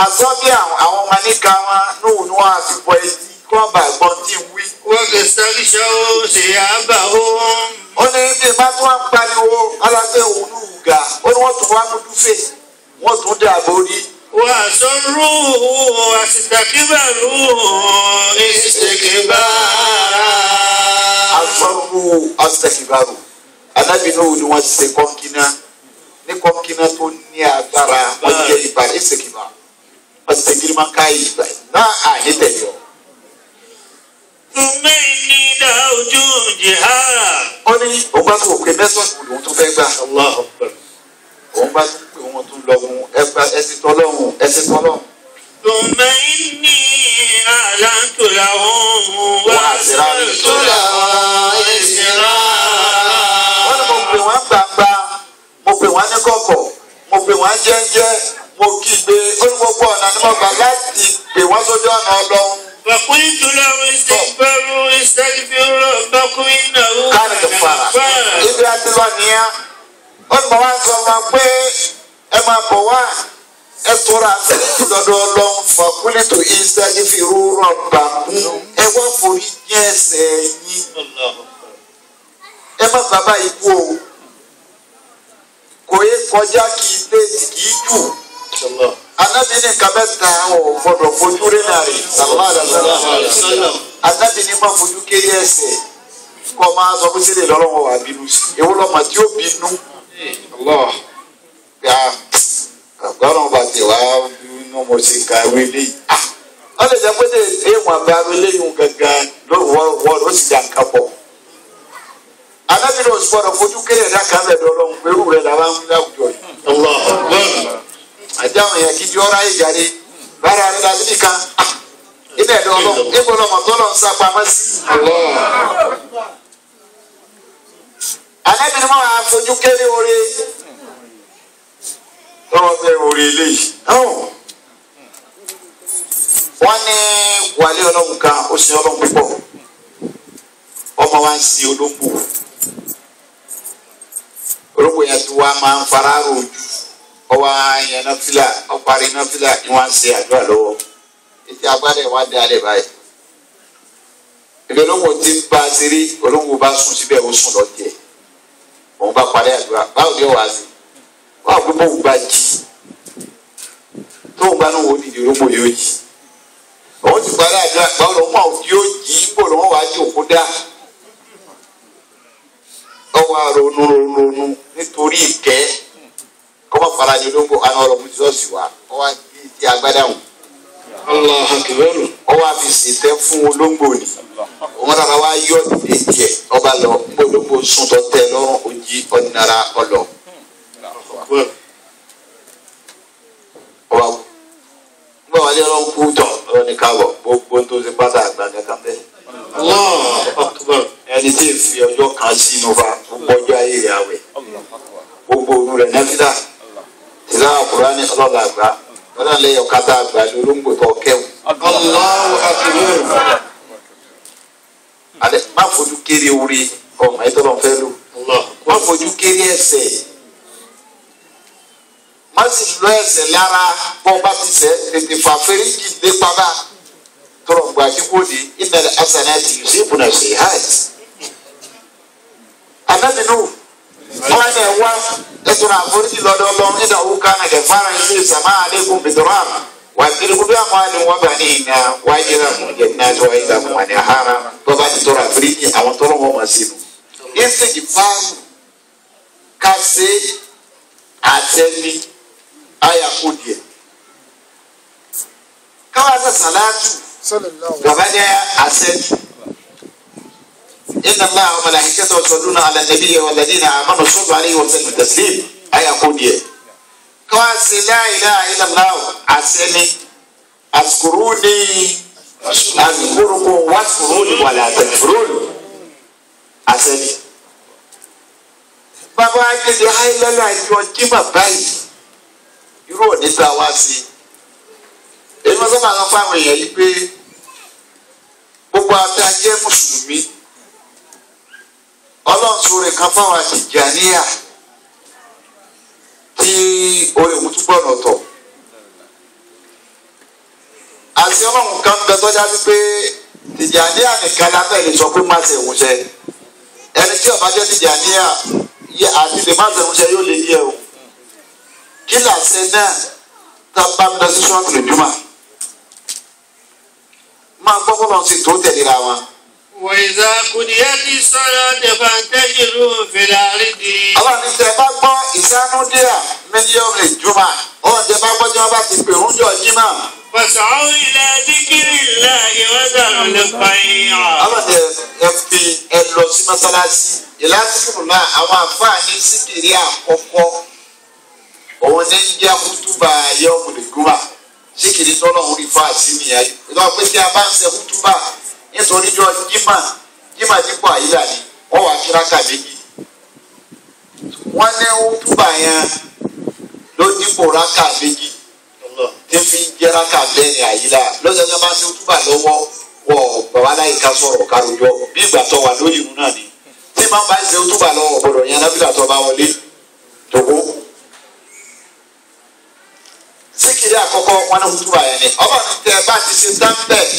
àsọ́bí àwọn ọmọ níka wọn lóhùn ni wọ́n á fi bọ etí kí wọ́n bá gbọ́n tí ń wí. واستغشوا ثيابهم. ó ní bí bá tún wá ń pariwo alábẹ́ òun ní ìwùgà ó ní wọ́n tún wá mú dúfè wọ́n tún dé àbórí. وأصروا واستكبروا استكبارا. asọ́rù ọ̀sẹ̀kìbárù alábìínú ni wọ́n ṣe kọ́ńkínná ní kọ́ńkínná tó ní agbára wọ́n jẹ́ ìgbà ìṣèkìbá ọ̀sẹ̀ gírímánká ìgbà náà àyè tẹ̀lé ọ. ثم إني دعوتهم جهارا. ó ní òun bá tó òkè mẹ́sàn-án lòun tó fẹ́ gbà. الله أكبر. òun bá tó pé òun tó lọ gun ẹsìn tọ́lọ́hún ẹsìn tọ́lọ́hún. ثم إني أعلنت لهم وأسررت لهم إسرارا. wọ́n ní mo pè wọ́n gbangba mo pè wọ́n ní kọ̀kọ̀ mo pè wọ́n jẹ́jẹ́ mo kígbe ó ní gbogbo ọ̀nà ni mo gbà láti pè wọ́n sójú ọ̀nà ọlọ́run. فقلت لهم استغفروا ربكم إنه káàdì tó fara ibi àti lọ nìyẹn ó ní mo wá sọ wọn pé ẹ máa bọ̀ wá ẹ tọrọ àforíjì lọ́dọ̀ ọlọ́run fàkúlẹ̀tò ìsájú fi rúrọ̀ gbà kún ẹ wá forí jẹ́ ẹ̀ṣẹ̀ yín ẹ má bàbá ikú o kò yẹ kọjá kì í lé kì í jù anabi ní nǹkan mẹ́ta ò gbọdọ̀ fojú rí náà rí anabi ní má fojú kéré ẹ̀ṣẹ̀ kọ́ máa sọ pé sílẹ̀ lọ́rọ̀ wà bínú sí ewu lọ́mọ tí ó bínú gbọ́dọ̀ bá ti wá inú mo ti ka ewé léyìí wọ́n lè jẹ́ pé èèwọ̀n àgbà eléyìí gangan wọ́n ló sì jà nǹkan pọ̀ anabi ní oṣù gbọdọ̀ fojú kéré ẹ̀dá kan lẹ̀ lọ́rọ̀ pẹ̀lú rẹ̀ làwọn ń fi àwùjọ yìí. àjáwọn yẹn kí di ọ̀rọ̀ ayé jáde lára rẹ̀ la níbi kan ilé ẹ̀dọ́ ọlọ́run ébò lọ́mọ tó lọ́n sá pamọ́ sí. anabi ní wọn àfojú kéré oore lọ́wọ́ bẹ́ẹ̀ oore eléyìí. wọ́n ní wàlẹ́ ọlọ́run kan ó sin ọlọ́run púpọ̀ ọmọ wa ń sin olóńgbò olóńgbò yẹn tí wàá máa ń fara rò jù ọwọ́ yẹn náà fìlà ọparí náà fìlà ni wọ́n á ṣe àdúrà lọ́wọ́ ètò agbádẹ́ wa dé alẹ́ báyìí ìbí olóńgbò tí ń bá a ṣeré olóńgbò bá sùn síbẹ̀ ó sùn lọ jẹ òun bá parí àdúrà báwo ni ó wàá sí wọ́n àgbẹ̀ bó gba jì tóun bá náà wò ó dìde olóńgbò yóò jì òun ti parí àdúrà báwo lòun máa yóò jì í bò lòun wàá jì òkú dá ọwọ́ ronú nítorí ìkẹ́ kọ́mọ farajì olóńgbò àná ọlọ́mú tí wọ́n sì wá ọwọ́ àti ti agbádá wọn. Allahu Akbar. ọwọ́ àfi ṣètẹ́ fún olóńgbò ni òun rárá wá yọ ìdè tiẹ̀ ọba lọ gbọ́ olóńgbò sùn tó tẹ lọ́rùn ojí ọ̀nàrà ọlọ. ọba gbọ́ wálé ọlọ́run kú tọ̀ ọlọ́run ní káwọ̀ gbogbo tó ti pátá àgbà kankan bẹ́ẹ̀. Allahu Akbar. ẹni tí ì fi ọjọ́ kan sínú fa gbogbo ọjọ́ ayé ìyàwó gbogbo òun rẹ̀ nẹ́fídà ìlà Kùránì ọlọ́la àgbà lọ́dà lẹ́yìn ọ̀kadà àgbà lórúkọ tó kẹ́wù. Allahu Akbar. alẹ́ má fojú kéré orí ọmọ ẹ̀tọ́ lọ́n fẹ́ lò má fojú kéré ẹ̀ṣẹ̀ má sì lọ ẹ̀ṣẹ̀ lára bọ́ bá ti ṣẹ̀ tètè fà fẹ́ríjì lépa bá tọrọ gbà kíkó di innal hasanati yusibuna sayyi'at. anábìnú wọn ni ẹ wá ẹtùnú àforíjì lọ́dọ̀ Ọlọ́run nínú àwọn kan náà kẹfàrà ilé ìsàmà àlékún bìtọrọ وأدخلهم بأموالهم وبنين وأجرهم جنات وأجرهم ونهارا bọ́ba ti tọrọ àforíjì àwọn tọrọ wọn máa ṣe nù. ìsèkì fáàmù kásé àtẹni àyàkó díẹ̀. káwá sẹ sàlátù gàbá jẹ àṣẹni. inna Allaha wa malaikatahu yusalluna ala nabiyyi walladhina amanu sallu alayhi wa sallimu taslima àyàkó díẹ̀. káwá sẹ la ilaha illallah àṣẹni azkuruni. أذكركم واذكروني ولا تكفرون àṣẹni. bàbá akéde ayélujára ìjọ jimá báyìí irú òní tá a wá sí èyí wọ́n sábà lọ fáwọn èèyàn yìí pé gbogbo àti ajẹ́ mùsùlùmí ọlọ́run sọ̀rọ̀ kan fáwọn Tìjàníyà tí orí ìmútúbọ̀ lọ́tọ̀. àti ọlọ́run kan bẹ tọ́já sí pé Tìjàníyà nìkan lábẹ́ lè sọ pé má ṣe ìwúṣẹ ẹni tí ó bá jẹ́ Tìjàníyà yẹ àti lè má ṣe ìwúṣẹ yóò lè yẹ o kí làṣẹ náà tá a bá ń lọ sí ṣọ́ọ̀tù lójúmọ́ máa gbọ́ bọ́lọ̀ sí tó tẹ̀léra wọn. وإذا قضيت الصلاة فانتشروا في الأرض. ọlọ́run ní tẹ bá gbọ́ ìsánúdíà mílíọ̀nù lè jùmọ̀ ọ̀hún tẹ bá gbọ́ tí wọ́n bá ti pè ń jọ jímọ̀. فاسعوا إلى ذكر الله وذروا البيع. ọlọ́run ẹ fi ẹ lọ sí mọ́sálásí ìlàsìkò náà àwọn àǹfààní síkìrì àkọ́kọ́ òun ní jẹ́ kútúbà yọ̀ọ̀mù lè jùmọ̀ síkìrì tọ́lọ̀ orí fáàsì nìyẹn ìlú pé tí a bá ń ṣe kútúbà nítorí jọ jímà dípò àyílà ni wọ́n wá kíráka méjì wọ́n ní kútúbà yẹn ló dípò ráka méjì tí fi ń jẹ́ ráka bẹ́ẹ̀ ni àyílà lọ́sọ̀ọ́sọ́ máa ń ṣe kútúbà lọ́wọ́ wọ bàbá láyé ká sọ̀rọ̀ károjọ bí ìgbà tó wà lórí ìlú náà ni tí máa bá ń ṣe kútúbà lọ́wọ́ gbọ́dọ̀ yẹn lábílà tó bá wọlé tòkó. síkìrì àkọ́kọ́ wọn ní kútúbà yẹn ni ọba mi tẹ bá ti ṣe tán bẹ́ẹ̀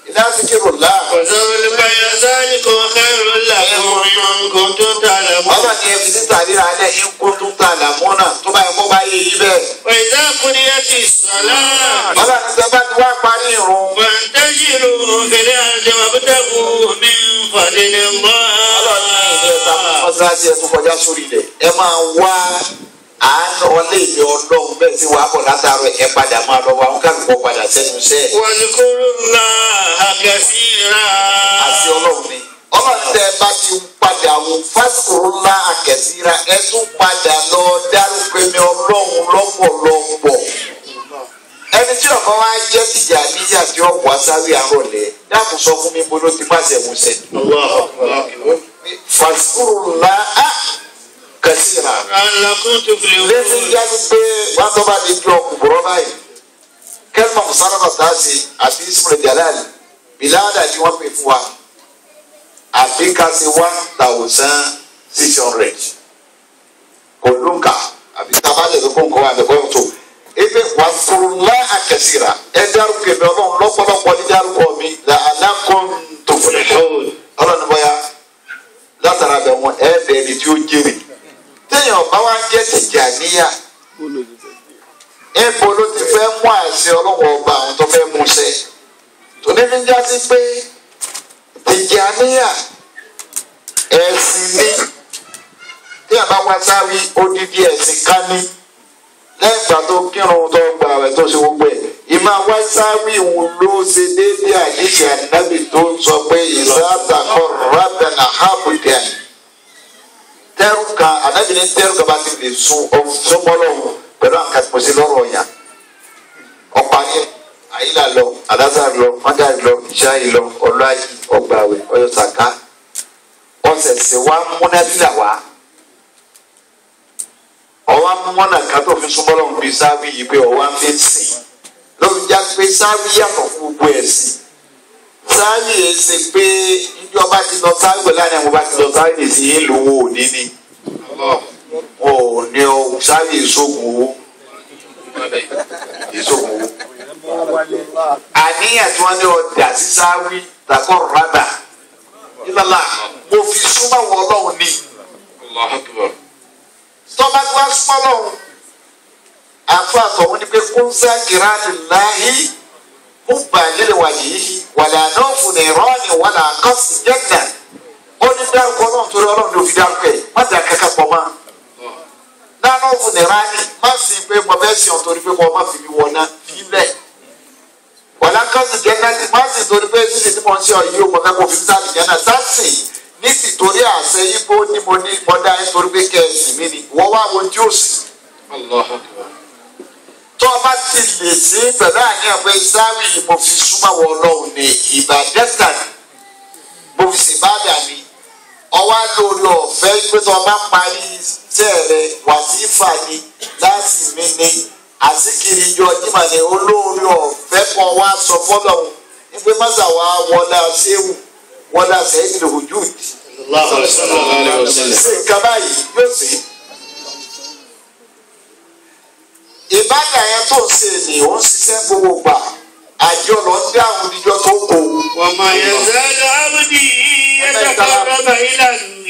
ìlà síkìrì ọ̀la. وذروا البيع ذلكم خير لكم إن كنتم تعلمون. ọba ni ẹ fi síta ríra alẹ́ ikú tó ta làmúnà tó bá yẹ kó bá yé yí bẹ́ẹ̀. وإذا قضيت الصلاة ọba ní tẹ bá ti wá parí irun. فانتشروا في الأرض وابتغوا من فضل الله. mọ́sálásí ẹ̀ tó kọjá sórí ilẹ̀ ẹ máa wá àánú ọlẹ́ẹ̀mí ọlọ́run bẹ́ẹ̀ tí wàá bọ̀ látàrọ ẹ padà máa lọ wá wọn kálukọ́ padà sẹ́nu iṣẹ́. واذكروا الله كثيرا. àti ọlọ́run ni ọlọ́run tẹ bá ti padà wò fásitì ńlá àkẹ́síra ẹ tún padà lọ dárúkọ ẹ̀mí ọlọ́run lọ́pọ̀lọpọ̀. ẹni tí ọ̀kan wá jẹ́ Tìjàníyà tí ó wà sáré àrọ̀lẹ́ dáàbò sọ fún mi bó ló ti pàṣẹ ìmúṣẹ. fásitì ńlá kẹsìrà. لعلكم تفلحون. lẹ́sìn jáde pé wọ́n tó bá di ju ọkùnrin báyìí kẹ́lìmọ̀ musalama tààsì àti ismail jalal bilada tí wọ́n pè fún wa àfi ká sí 1,600 kò lóǹkà àbí tabalẹ̀ ló kó nǹkan wà lẹ́kọ̀ọ́ tó ebe wà fúrúlá àkẹsìrà ẹ dárúkọ mi ọlọ́run lọ́pọ̀lọpọ̀ ní dárúkọ mi là alákọ̀ọ́ tó fúnẹ̀ ọlọ́run bọ́yá látara bẹ̀ wọn ẹ bẹ̀ẹ́ ni tí ó jèrè. téèyàn bá wá jẹ́ Tìjàníyà ẹ̀bùn ló ti fẹ́ mú àṣẹ ọlọ́wọ́ ọba àwọn tó fẹ́ mú ṣẹ tòní fi ń já sí pé Tìjàníyà ẹ̀sìn ní tí a bá wá sáré odidi ẹ̀sìn ká ní lẹ́yìn ìgbà tó kírun tó gba àwẹ̀ tó ṣe gbogbo ẹ̀ ìmọ̀ wá sáré ìwọ̀n ló ṣe déédéé àdìsí ànábì tó ń sọ pé ìsátàkọ̀ rábẹ̀nà hábùdẹ̀ tẹ́rù kan anábìíní tẹ́rù kan bá ti lè sun sọmọlọ́wọ́ pẹ̀lú àkàtúnṣe lọ́rọ̀ yàn ọ̀pá ní àyílà lọ alázàr lọ mọ́gàrí lọ ìṣáì lọ ọlọ́àyí ọgbàwẹ̀ ọyọ́sàká ọ̀sẹ̀sẹ̀ wa múnádìlà wá ọwọ́ amúmọ́nà kan tó fi súnmọ́lọ́wọ́ bíi sáwì yìí pé ọwọ́ fi ń sìn lórí já pé sáwì yàtọ̀ fún gbogbo ẹ̀sìn sáwì yìí ṣe pé ìjọba ti lọ sáwì pẹ̀lú àná mo bá ti lọ sáwì nìsí yìí lówó òní ni ò ní o sáwì ìṣògùn owó ìṣògùn owó àníyàn tí wọ́n ní ọjà sí sáwì tàkọ́ rábà ìlàlá mo fi súnmọ́ wọn ọlọ́run ní tọ́ba tí wọ́n súnmọ́ lọ́hùn àfọ àtọ̀hún ni pé kúnṣá kìránì láàyè ó bàjẹ́ lè wà yìí wàlà náà fún ìrọ́ọ̀nì wàlà kọ́sì jẹ́nà ó ní dárúkọ náà torí ọlọ́run ló fi dárúkọ ẹ̀ má dà kankan pọ̀ mọ́ nánà fún ìrọ́ọ̀nì má sì pé mo fẹ́ sìn ọ́ torí pé mo má fi mi wọ̀ náà fi lẹ̀ wàlà kọ́sì jẹ́nà tí má sì torí pé sísè tí mo ń ṣe ọ yìí ó mo fẹ́ kó fi sáà jẹ́nà sásì ní tìtorí àṣẹ ibo ní mo ní mọ́dá nítorí pé kẹ́ẹ̀sì mi ni wọ́n wá wo tí ó sì. tó o bá ti lè sí pẹ̀lú àníyàn pé sáwì yìí mo fi súnmọ́ wọ ọlọ́run ní ìbàdẹ́sà ni mo fi sì bàdà ni ọwá lórí ọ̀fẹ́ pé tó o bá parí iṣẹ́ rẹ wàsífà ni láti mi ni àsìkiri yọ jímọ̀ ni olórí ọ̀fẹ́ kan wá sọ fọ́lọ́run ní pé mọ́sà wá wọlé ṣéwù wọlé sẹ́yìn lè wojú ṣe nǹkan báyìí yóò ṣe. ìbádà yẹn tó ń ṣe ni ó ń ṣiṣẹ́ gbogbo gbà àjọ lọ ń dáhùn níjọ́ tó kó. wọ́n máa yẹ sẹ́dá ábùdí ẹ̀ẹ́dẹ́gbẹ́ rọ́bà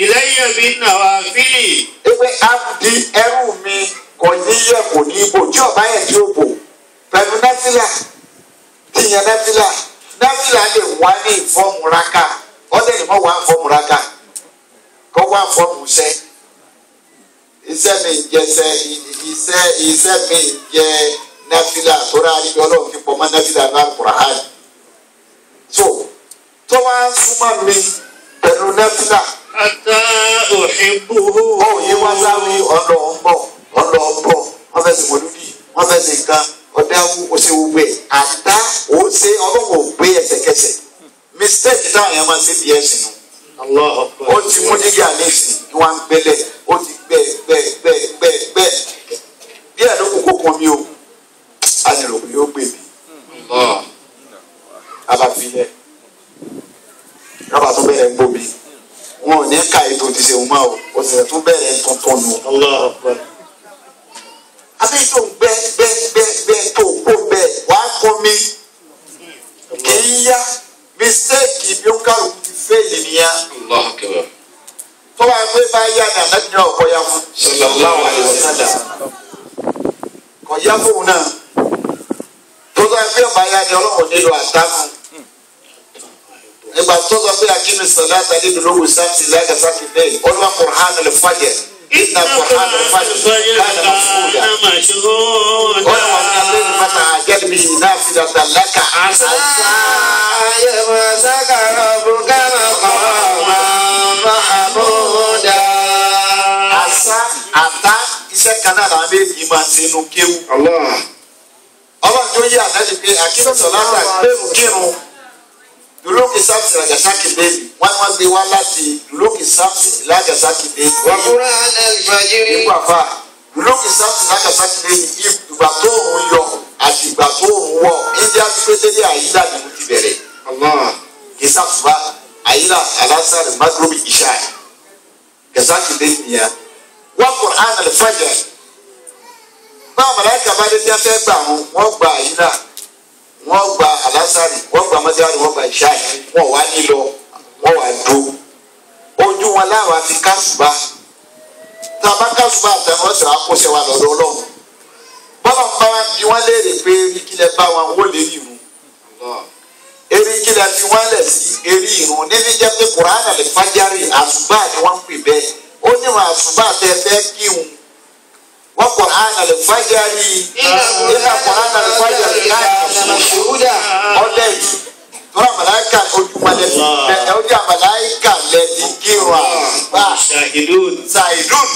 ìlẹ́yìn mi nàwá fílì. ẹgbẹ́ ábùdí ẹrú mi kò ní yẹ kò ní ibò tí ọba yẹn tí ó bò pẹ̀lú náfìlà tìyẹn náfìlà lè wá ní ìfọ́ọ̀mù rákà ọ̀dẹ̀ ni wọ́n wá fọ́ọ̀mù rákà kọ́ wá fọ́ọ̀mù sẹ́ iṣẹ́ mi jẹsẹ́ iṣẹ́ mi jẹ náfìlà tó rà níbi ọlọ́run fi pọ̀ mọ́ náfìlà náà Kùránì so tó wá súnmọ́ mi pẹ̀lú náfìlà. ata òhìnbó. òye wá sáré ọlọ́ọ̀bọ̀ wọ́n fẹ́ sìn mọ́lúdì wọ́n fẹ́ sìn nǹkan ọ̀dáwó oṣèwògbé àdá òṣè ọlọ́wọ́ ògbé ẹsẹ̀kẹsẹ̀ mistake táwọn yẹn máa ṣe bí ẹ̀sìn nù. ó ti mú dígà nísìn ní wọn gbẹlẹ ó ti gbẹ díẹ̀ ló kó kókó mi o a ní lòun yóò gbé mi. abafilẹ rọba tó bẹ̀rẹ̀ ń gbómi wọn ò ní ká ètò ti ṣe òun máa o òṣèlè tó bẹ̀rẹ̀ tuntun nù. abẹ́yẹ tó ń gbẹ tó kó bẹ́ẹ̀ wá kọ́ mi kì í yá mistake bí ó kálukú ti fẹ́ yìí nìyà. tó bá gbé bá yá ní ànágbèrè ọ̀kọ́ yá fún. sallallahu alaihi wasallam kọ̀ yá fóun náà tó bá gbé ọ̀bá yá ní ọlọ́run nílò àtàkùn. nígbà tó sọ pé akínú sọ̀dá àtàlẹ́ ìdúrógún sáfì lágàsáfì bẹ́ẹ̀ ọlọ́wà Qur'an al-Fajr. إن القرآن الفجر كان مفعولا ومن الليل فتهجد به نافلة لك عسى يبعثك ربك مقاما محمودا. àṣà àtà iṣẹ́ kan náà làwọn méjì máa ń ṣe inú kéwù. ọlọ́run tó yí àdájọ́ pé akínọ̀sọ̀ lára gbẹ̀rù kírun dùlókì sáfì làgàsákì bẹ́ẹ̀lì wọ́n gbé wá láti dùlókì sáfì làgàsákì bẹ́ẹ̀lì. wọ́n kúrò àlàlùfàjìrì. nígbà fà dùlókì sáfì làgàsákì bẹ́ẹ̀lì ìgbà tó òun yọ àti ìgbà tó òun wọ̀ india pétédé àyílà ni mo ti bẹ̀rẹ̀. kì í sàfùbá àyílà alásàrè magrebi ìṣá gàsákì bẹ́ẹ̀lì nìyà. wọ́n kúrò àlàlùfàjìrì. báwo màláìka bá dé díẹ̀ fẹ́ gbà wọ́n gba àyílà wọ́n gba alásàrì wọ́n gba mọ́jáde wọ́n gba ìṣáì wọ́n wá nílọ wọ́n wá dó ojú wọn láwọn àti kásùbà tá a bá kásùbà àtẹnu ọ̀sẹ̀ àkóṣe wa lọ́dọ̀ ọlọ́run bọ́lá ń bá wọn bí wọ́n léèrè pé eríkìlẹ̀ bá wọn wó lè rí irun eríkìlẹ̀ fi wọ́n lẹ̀ sí eré irun níbi jẹ́ pé Kùránì al-Fajr àsùbà ni wọ́n ń pè bẹ́ẹ̀ ó níwọ̀n àsùbà tẹ fẹ́ kíhun wọ́n Qur'an al-Fajr iná Qur'an al-Fajr káàkiri mọ̀ṣúdà ọ̀lẹ́ yìí tọ́lá màláìka ojúmọ̀lẹ́ ti bẹ̀rẹ̀ ọjà màláìka lẹ́ẹ̀dì kírun àgbà ṣàìdùn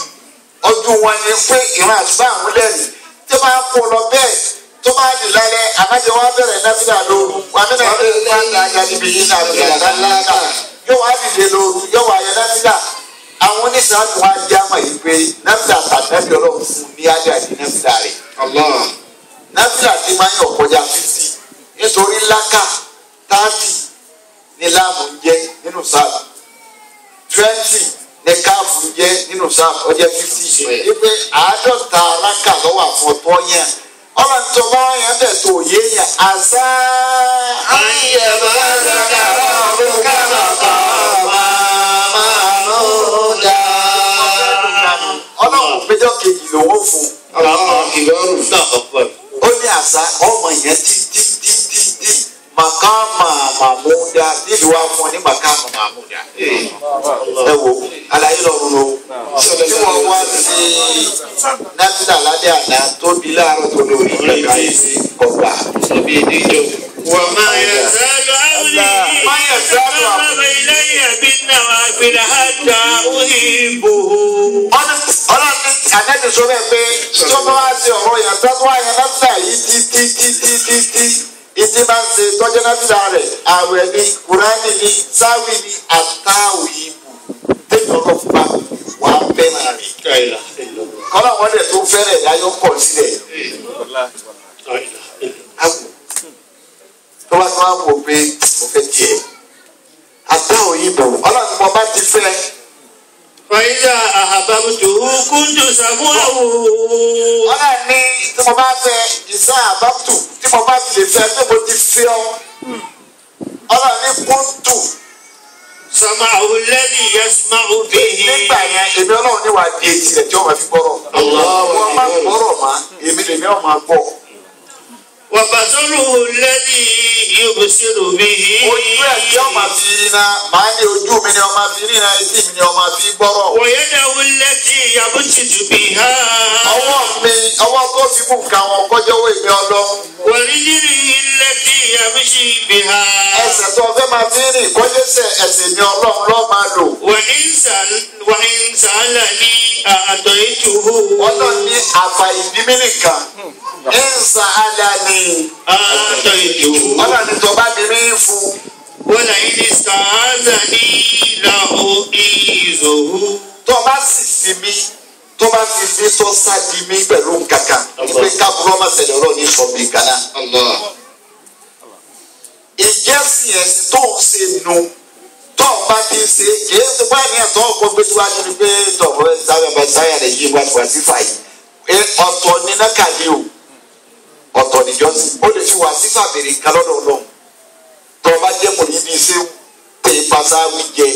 ojú wọn ni pé ìran àtúbà àwọn lẹ́rìí tí wọ́n á kó lọ bẹ́ẹ̀ tó bá di lálẹ́ àmájẹ wọn bẹ̀rẹ̀ náfìlà lóru wàmínà ìlú bá ń da àjàdìbì yìí náfìlà láńláńlá yóò wá dìde lóru yóò wá yẹ náfìlà àwọn oníṣàánú wa jẹ́ àmọ̀ yìí pé náfìlà tàbí ọlọ́run fún ní adé àti náfìlà rẹ̀. náfìlà ti máa ń yọ̀ kọjá 50 nítorí lákà 30 ní láàmù ń jẹ́ nínú sáàbù 20 ní káàfù ń jẹ́ nínú sáàbù ó jẹ́ 50. wípé àádọ́ta lákà lọ́wọ́ àfọ̀tọ́ yẹn ọlọ́run tó bá yẹn bẹ̀ tó yé yẹn àṣà. ayé bá sàkàrà ọ̀rùn kàmá kàmá ọlọ́run péjọ kejì lòun fún ó ní àṣà ọmọ yẹn tí màkàmà màmúdà nílùú wa fún ọ ní màkàmà màmúdà. ẹ wo àlàyé lọ́rùn o tí wọ́n wá sí nàìjíríà lálẹ́ àná tó di láàárọ̀ tó lórí ìgbà yìí kọ̀ọ̀bà níbi ìdíjọ́. وما يزال أمري إلي بالنوافل حتى أحبه. ọlọ́run ànábì sọ bẹ́ẹ̀ pé tí wọ́n bá wá sí ọ̀rọ̀ yẹn tó wá yẹn náà yìí tí ìdí máa ń ṣe tọ́jú náà rẹ̀ àwẹ̀ ni kùránì ni sáwì ni àtàwì ibù tẹ́lẹ̀ ọkọ̀ fúnpa wà á bẹ́ẹ̀ náà rí. kọ́lá wọn dẹ̀ tó fẹ́rẹ̀ láyọ̀ pọ̀ sílẹ̀. tó bá tó wá wò pé mo fẹ́ tiẹ̀ àtàwì ibù ọlọ́run mo bá ti fẹ́. فإذا أحببته كنت سمعه. ọlọ́run ní tí mo bá fẹ́ ìsá àbábùtù tí mo bá fi lè fẹ́ pé mo ti fi ọ́ ọlọ́run ní kúntù. سمعه الذي يسمع به. nígbà yẹn èmi ọlọ́run ní wàá di etí rẹ̀ tí wọ́n máa fi gbọ́rọ̀. wọ́n máa gbọ́rọ̀ má èmi lèmi ọ̀ máa gbọ́. وبصره الذي يبصر به. ojú ẹ̀ tí wọ́n máa fi iná màá ní ojú mi ni wọ́n máa fi ríran etí mi ni wọ́n máa fi gbọ́rọ̀. ويده التي يبطش بها. ọwọ́ mi ọwọ́ tó fi mú nǹkan wọn kọjọ́ wọ èmi ọlọ́run. ورجله التي يمشي بها. ẹsẹ̀ tó fẹ́ máa fi rìn kọjọ́sẹ̀ ẹsẹ̀ mi ọlọ́run lọ́ọ́ máa lò. وإن سألني أعطيته. ọlọ́run ní àfà ìbímí nìkan ẹ̀ǹsà alani. أعطيته. ọlọ́run ní tó bá bí mi fún. ولئن استعاذني لأعيذه. tó bá sì fi mí tó bá fi fi tó sáàdì mí pẹ̀lú nǹkankan ìpè kábúrò má ṣẹlẹ̀ ọ̀rọ̀ ní sọ̀bì kaná. ìjẹ́sìn ẹ̀sìn tó ń ṣe nu tó ń bá ti ṣe kìí ṣe bá ní ẹ̀tọ́ ọkọ̀ gbé síwájú ni pé tọ̀wọ́ sáyà rẹ̀ yí wá sí fàyè ọ̀tọ̀ ní nákàlí o ọ̀tọ̀ níjọ́sìn ó lè fi wá sí fàbèrè nǹkan lọ́dọ̀ ọlọ́run tó bá jẹ́ mọ̀ níbi iṣẹ́ pé pasáwì jẹ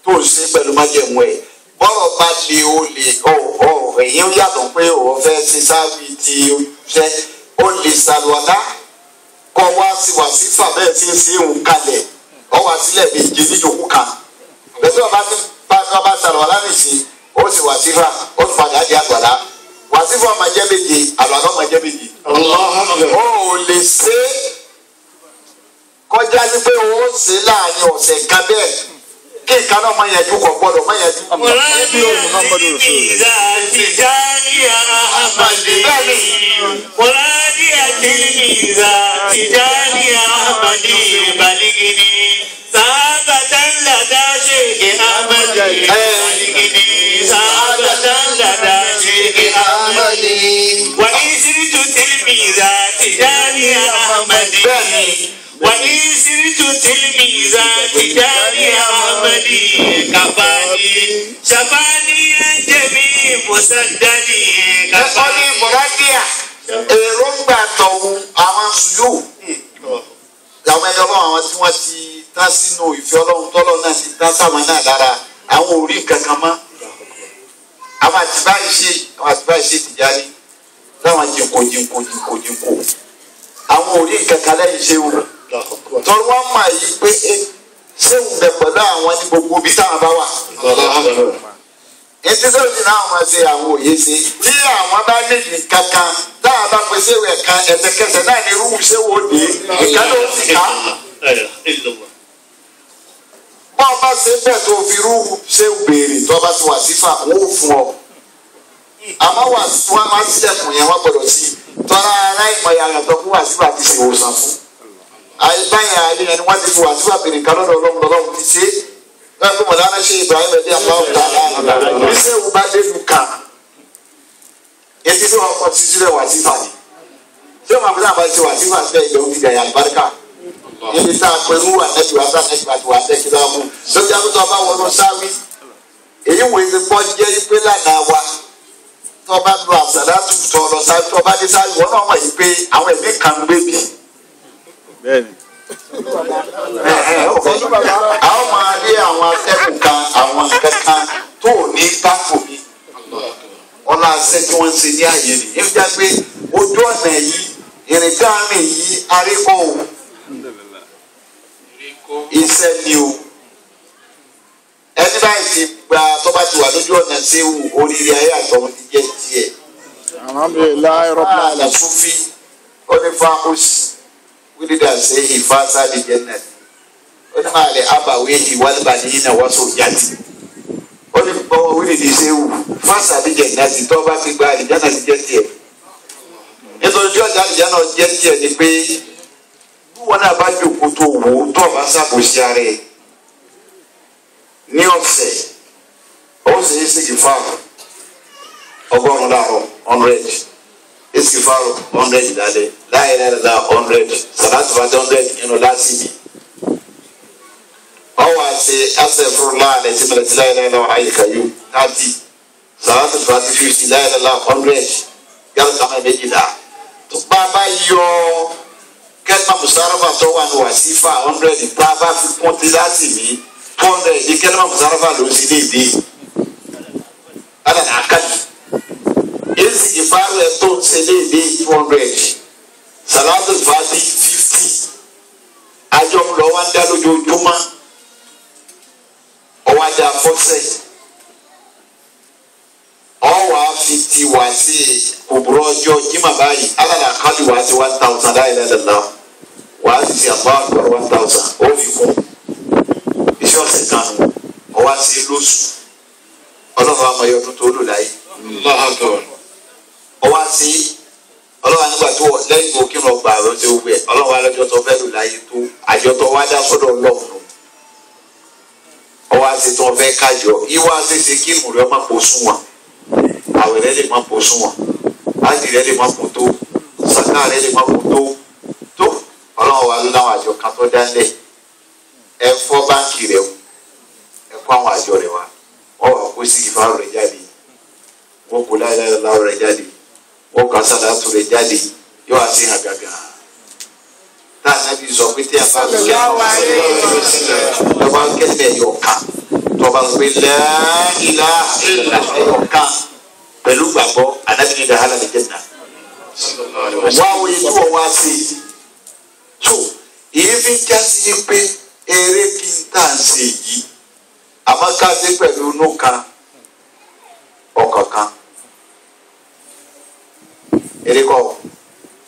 tó ń ṣe pẹ̀lú májẹ̀mú ẹ̀ bọ́rọ̀ bá lè o lè ẹ̀yìn yàtọ̀ pé o fẹ́ ṣe sáwì tí o fẹ́ o lè ṣàlùwàlá kọ́ wá sí wá sí fàbẹ́ẹ̀ tí ń ṣe òun kalẹ̀ ọ wá sílẹ̀ méje níjòkó kan bẹ́ẹ̀ ọba tí bá ṣàlùwàlá nìsín ó sì wá sífà ó sì padà di àgbàlá wá sífà máa jẹ́ méje àlùwàlá máa jẹ́ méje. o ò lè ṣe kọjá sí pé o ó ṣe láàrin ọ̀sẹ̀ kan bẹ́ẹ̀ kí nǹkan náà máa yẹjú kọ̀ gbọ́dọ̀ máa yẹjú. وإن سرت تلميذا تجاري أحمدي كفاني شفاني جميع مسددي كفاني مراديا èròǹgbà tọ̀hún àwọn sùúrù làwọn ẹyọ ọlọ́run àwọn tí wọ́n ti tán sínú ìfẹ́ ọlọ́run tọ́lọ́run náà ti tán sáwọn náà lára àwọn ò rí nǹkan kan mọ́ àwọn àtibá ìṣe Tìjàní láwọn jìnkò àwọn ò rí nǹkan kan lẹ́yìn ṣé wù tọ́lú wọn mọ̀ yìí pé ṣé wù bẹ̀ pẹ̀lú àwọn ní gbogbo ibi táwọn bá wà. Ètí sọ́ọ̀tì náà máa ṣe àwọn òye ṣe tí àwọn bá nídìí kankan táwọn bá pèsè ìwẹ̀ kan ẹ̀sẹ̀kẹsẹ̀ náà ní irú ṣé wò dé ìka ló ti ká. Bọ́n bá ṣe bẹ́ẹ̀ tó fi irú ṣé béèrè tó bá ti wà sífà wọ́n ò fún ọ. Àmọ́ wọ́n máa ń sílẹ̀kùn yẹn wọ́n gbọ́dọ̀ sí tọ́ra aláìmọ̀ yàrá tó fún wàsífà ti ṣe ìwòsàn fún. Àìbáyà ayé ẹni wọ́n ti fi wàsífà béèrè kan lọ́dọ̀ ọlọ́run ti ṣe é. Bẹ́ẹ̀ bí mọ̀lánà ṣe Ibrahim ẹ̀dí àpáwọ̀ tààlà bíṣẹ́ ìwú bá dé lu kàn etí tí wọ́n kọ́ ti sílẹ̀ wà sí fàní tí wọ́n máa fi náà bá ṣe wà sí fàní bẹ́ẹ̀ ìjọba ìjà yà àlùbáríkà níbi tá a pẹ̀lú àtẹ́jú wa tá àtẹ́jú wa ti wà tẹ́jú náà mú lójú àbútọ́ ọba wọnú sáwí èyí wò é pọ́ jẹ́ pé lánàá wa tó bá lu àṣàdátù tó lọ sáwí tó bá dé sáwí wọn náà mọ̀ yìí pé àwọn ẹ̀mí kan ń gbé bí. àwọn máa rí àwọn atẹ́kùn kan àwọn nǹkan kan tó ní báfò mi ọlá àṣẹ tí wọ́n ń ṣe ní àyè ni èmi já pé ojú ọ̀nà yìí ìrìnká rìn yìí aríkò iṣẹ́ ni o ẹni báyìí ti gba tọ́ba ti wà lójú ọ̀nà séwu oríire ayé àtọ̀hún ti jẹ́ tiẹ̀. Alhamdulillahi rabbil alamin. Sufi ó ní fáwọn wíìlìdà ṣe ìfásá di jẹ́nẹ̀t ó ní máa lè abàwé ìwádìí ní iná wọ́n sọ jáde ó ní bọ́wọ́ wíìlìdì ṣe wù fásá di jẹ́nẹ̀t tó bá fi gba àdìjánà ti jẹ́ tiẹ̀ nítorí tí ọjà àdìjánà jẹ́ tiẹ̀ ni pé bí wọn náà bá jòkó tó wò ó tó ọba ṣàkóso ara ẹ̀ ní ọ̀sẹ̀ ó sì ń ṣèjì fáwọn ọgọ́rùn-ún láàárọ̀ 100 istighfar 100 lálẹ́ la ilaha illallah 100 salatu fati 100 inú lásìmí ọwọ́ àti astaghfirullah àlẹ́sí mẹ́lẹ́sí la ilaha illallah àyíkáyú 30 salatu fati 50 la ilaha illallah 100 yàrá kàmá méjìlá tó bá bá yọ kẹ́lá musarafa tó wà ní wàsífà 100 bá bá fi kún ti lásìmí 200 ní kẹ́lá musarafa ló sì ní ìdí alẹ́ àkàlì. Esi ìfaru ẹ̀tọ́ ṣẹlẹ̀ ní 200 salatu fati 50 àjọ ńlọ wa ń dá lójoojúmọ́ ọwọ́ ajá fọ́sẹ̀ ọwọ́ àfitì wá sí òbúrọ̀ ọjọ́ jimá báyìí alàlà kálí wá sí 1000 láìláìlá wá sí sí àbá àgbọ̀rọ̀ 1000 ó fi kún iṣẹ́ ọ̀sẹ̀ kan ọwọ́ àti lóṣù ọlọ́run àmọ́ ẹ̀yọ́ tó lò láyé. ọwọ́ sí ọlọ́wà nígbà tó lẹ́yìn tó kí n lọ gbà rẹ ṣe wúwẹ ọlọ́wà lọ́jọ́ tó fẹ́ lò láyé tó àjọ tó wá dá sọ́dọ̀ ọlọ́run ọwọ́ sí tó fẹ́ kájọ ìwọ àṣẹṣe kí ìmùrẹ́ ọmọ kò sún wọn àwẹ̀ rẹ lè má kò sún wọn ájì rẹ lè má kò tó sàká rẹ lè má kò tó ọlọ́wà ló láwọn àjọ kan tó dálẹ̀ ẹ fọ́ báńkì rẹ ẹ kó àwọn àjọ rẹ wá wọ́n wà kó sí ìfárò rẹ jáde wọ́n kó láìláìláwọ̀ rẹ jáde wọ́n kà sàdátù rẹ̀ jáde yóò wá sí hàn gàgà tá a nábì sọ pé tí a bá gbé lọ́wọ́ kẹ́lẹ́ ẹ̀yọ̀ kan tó bá gbé láìlá ẹ̀yọ̀ kan pẹ̀lú gbàgbọ́ anábì ní dàhálà lè jẹ́nà wá wo yìí tó wá sí tó èyí fi ń já sí pé eré kí n tà ń ṣe yìí àmọ́ ká dé pẹ̀lú inú kan ọkàn kan. Erikọ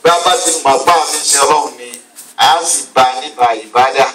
bí a bá ti mọ̀ bá mi ṣe ọlọ́run ni a sì bá nípa ìbádà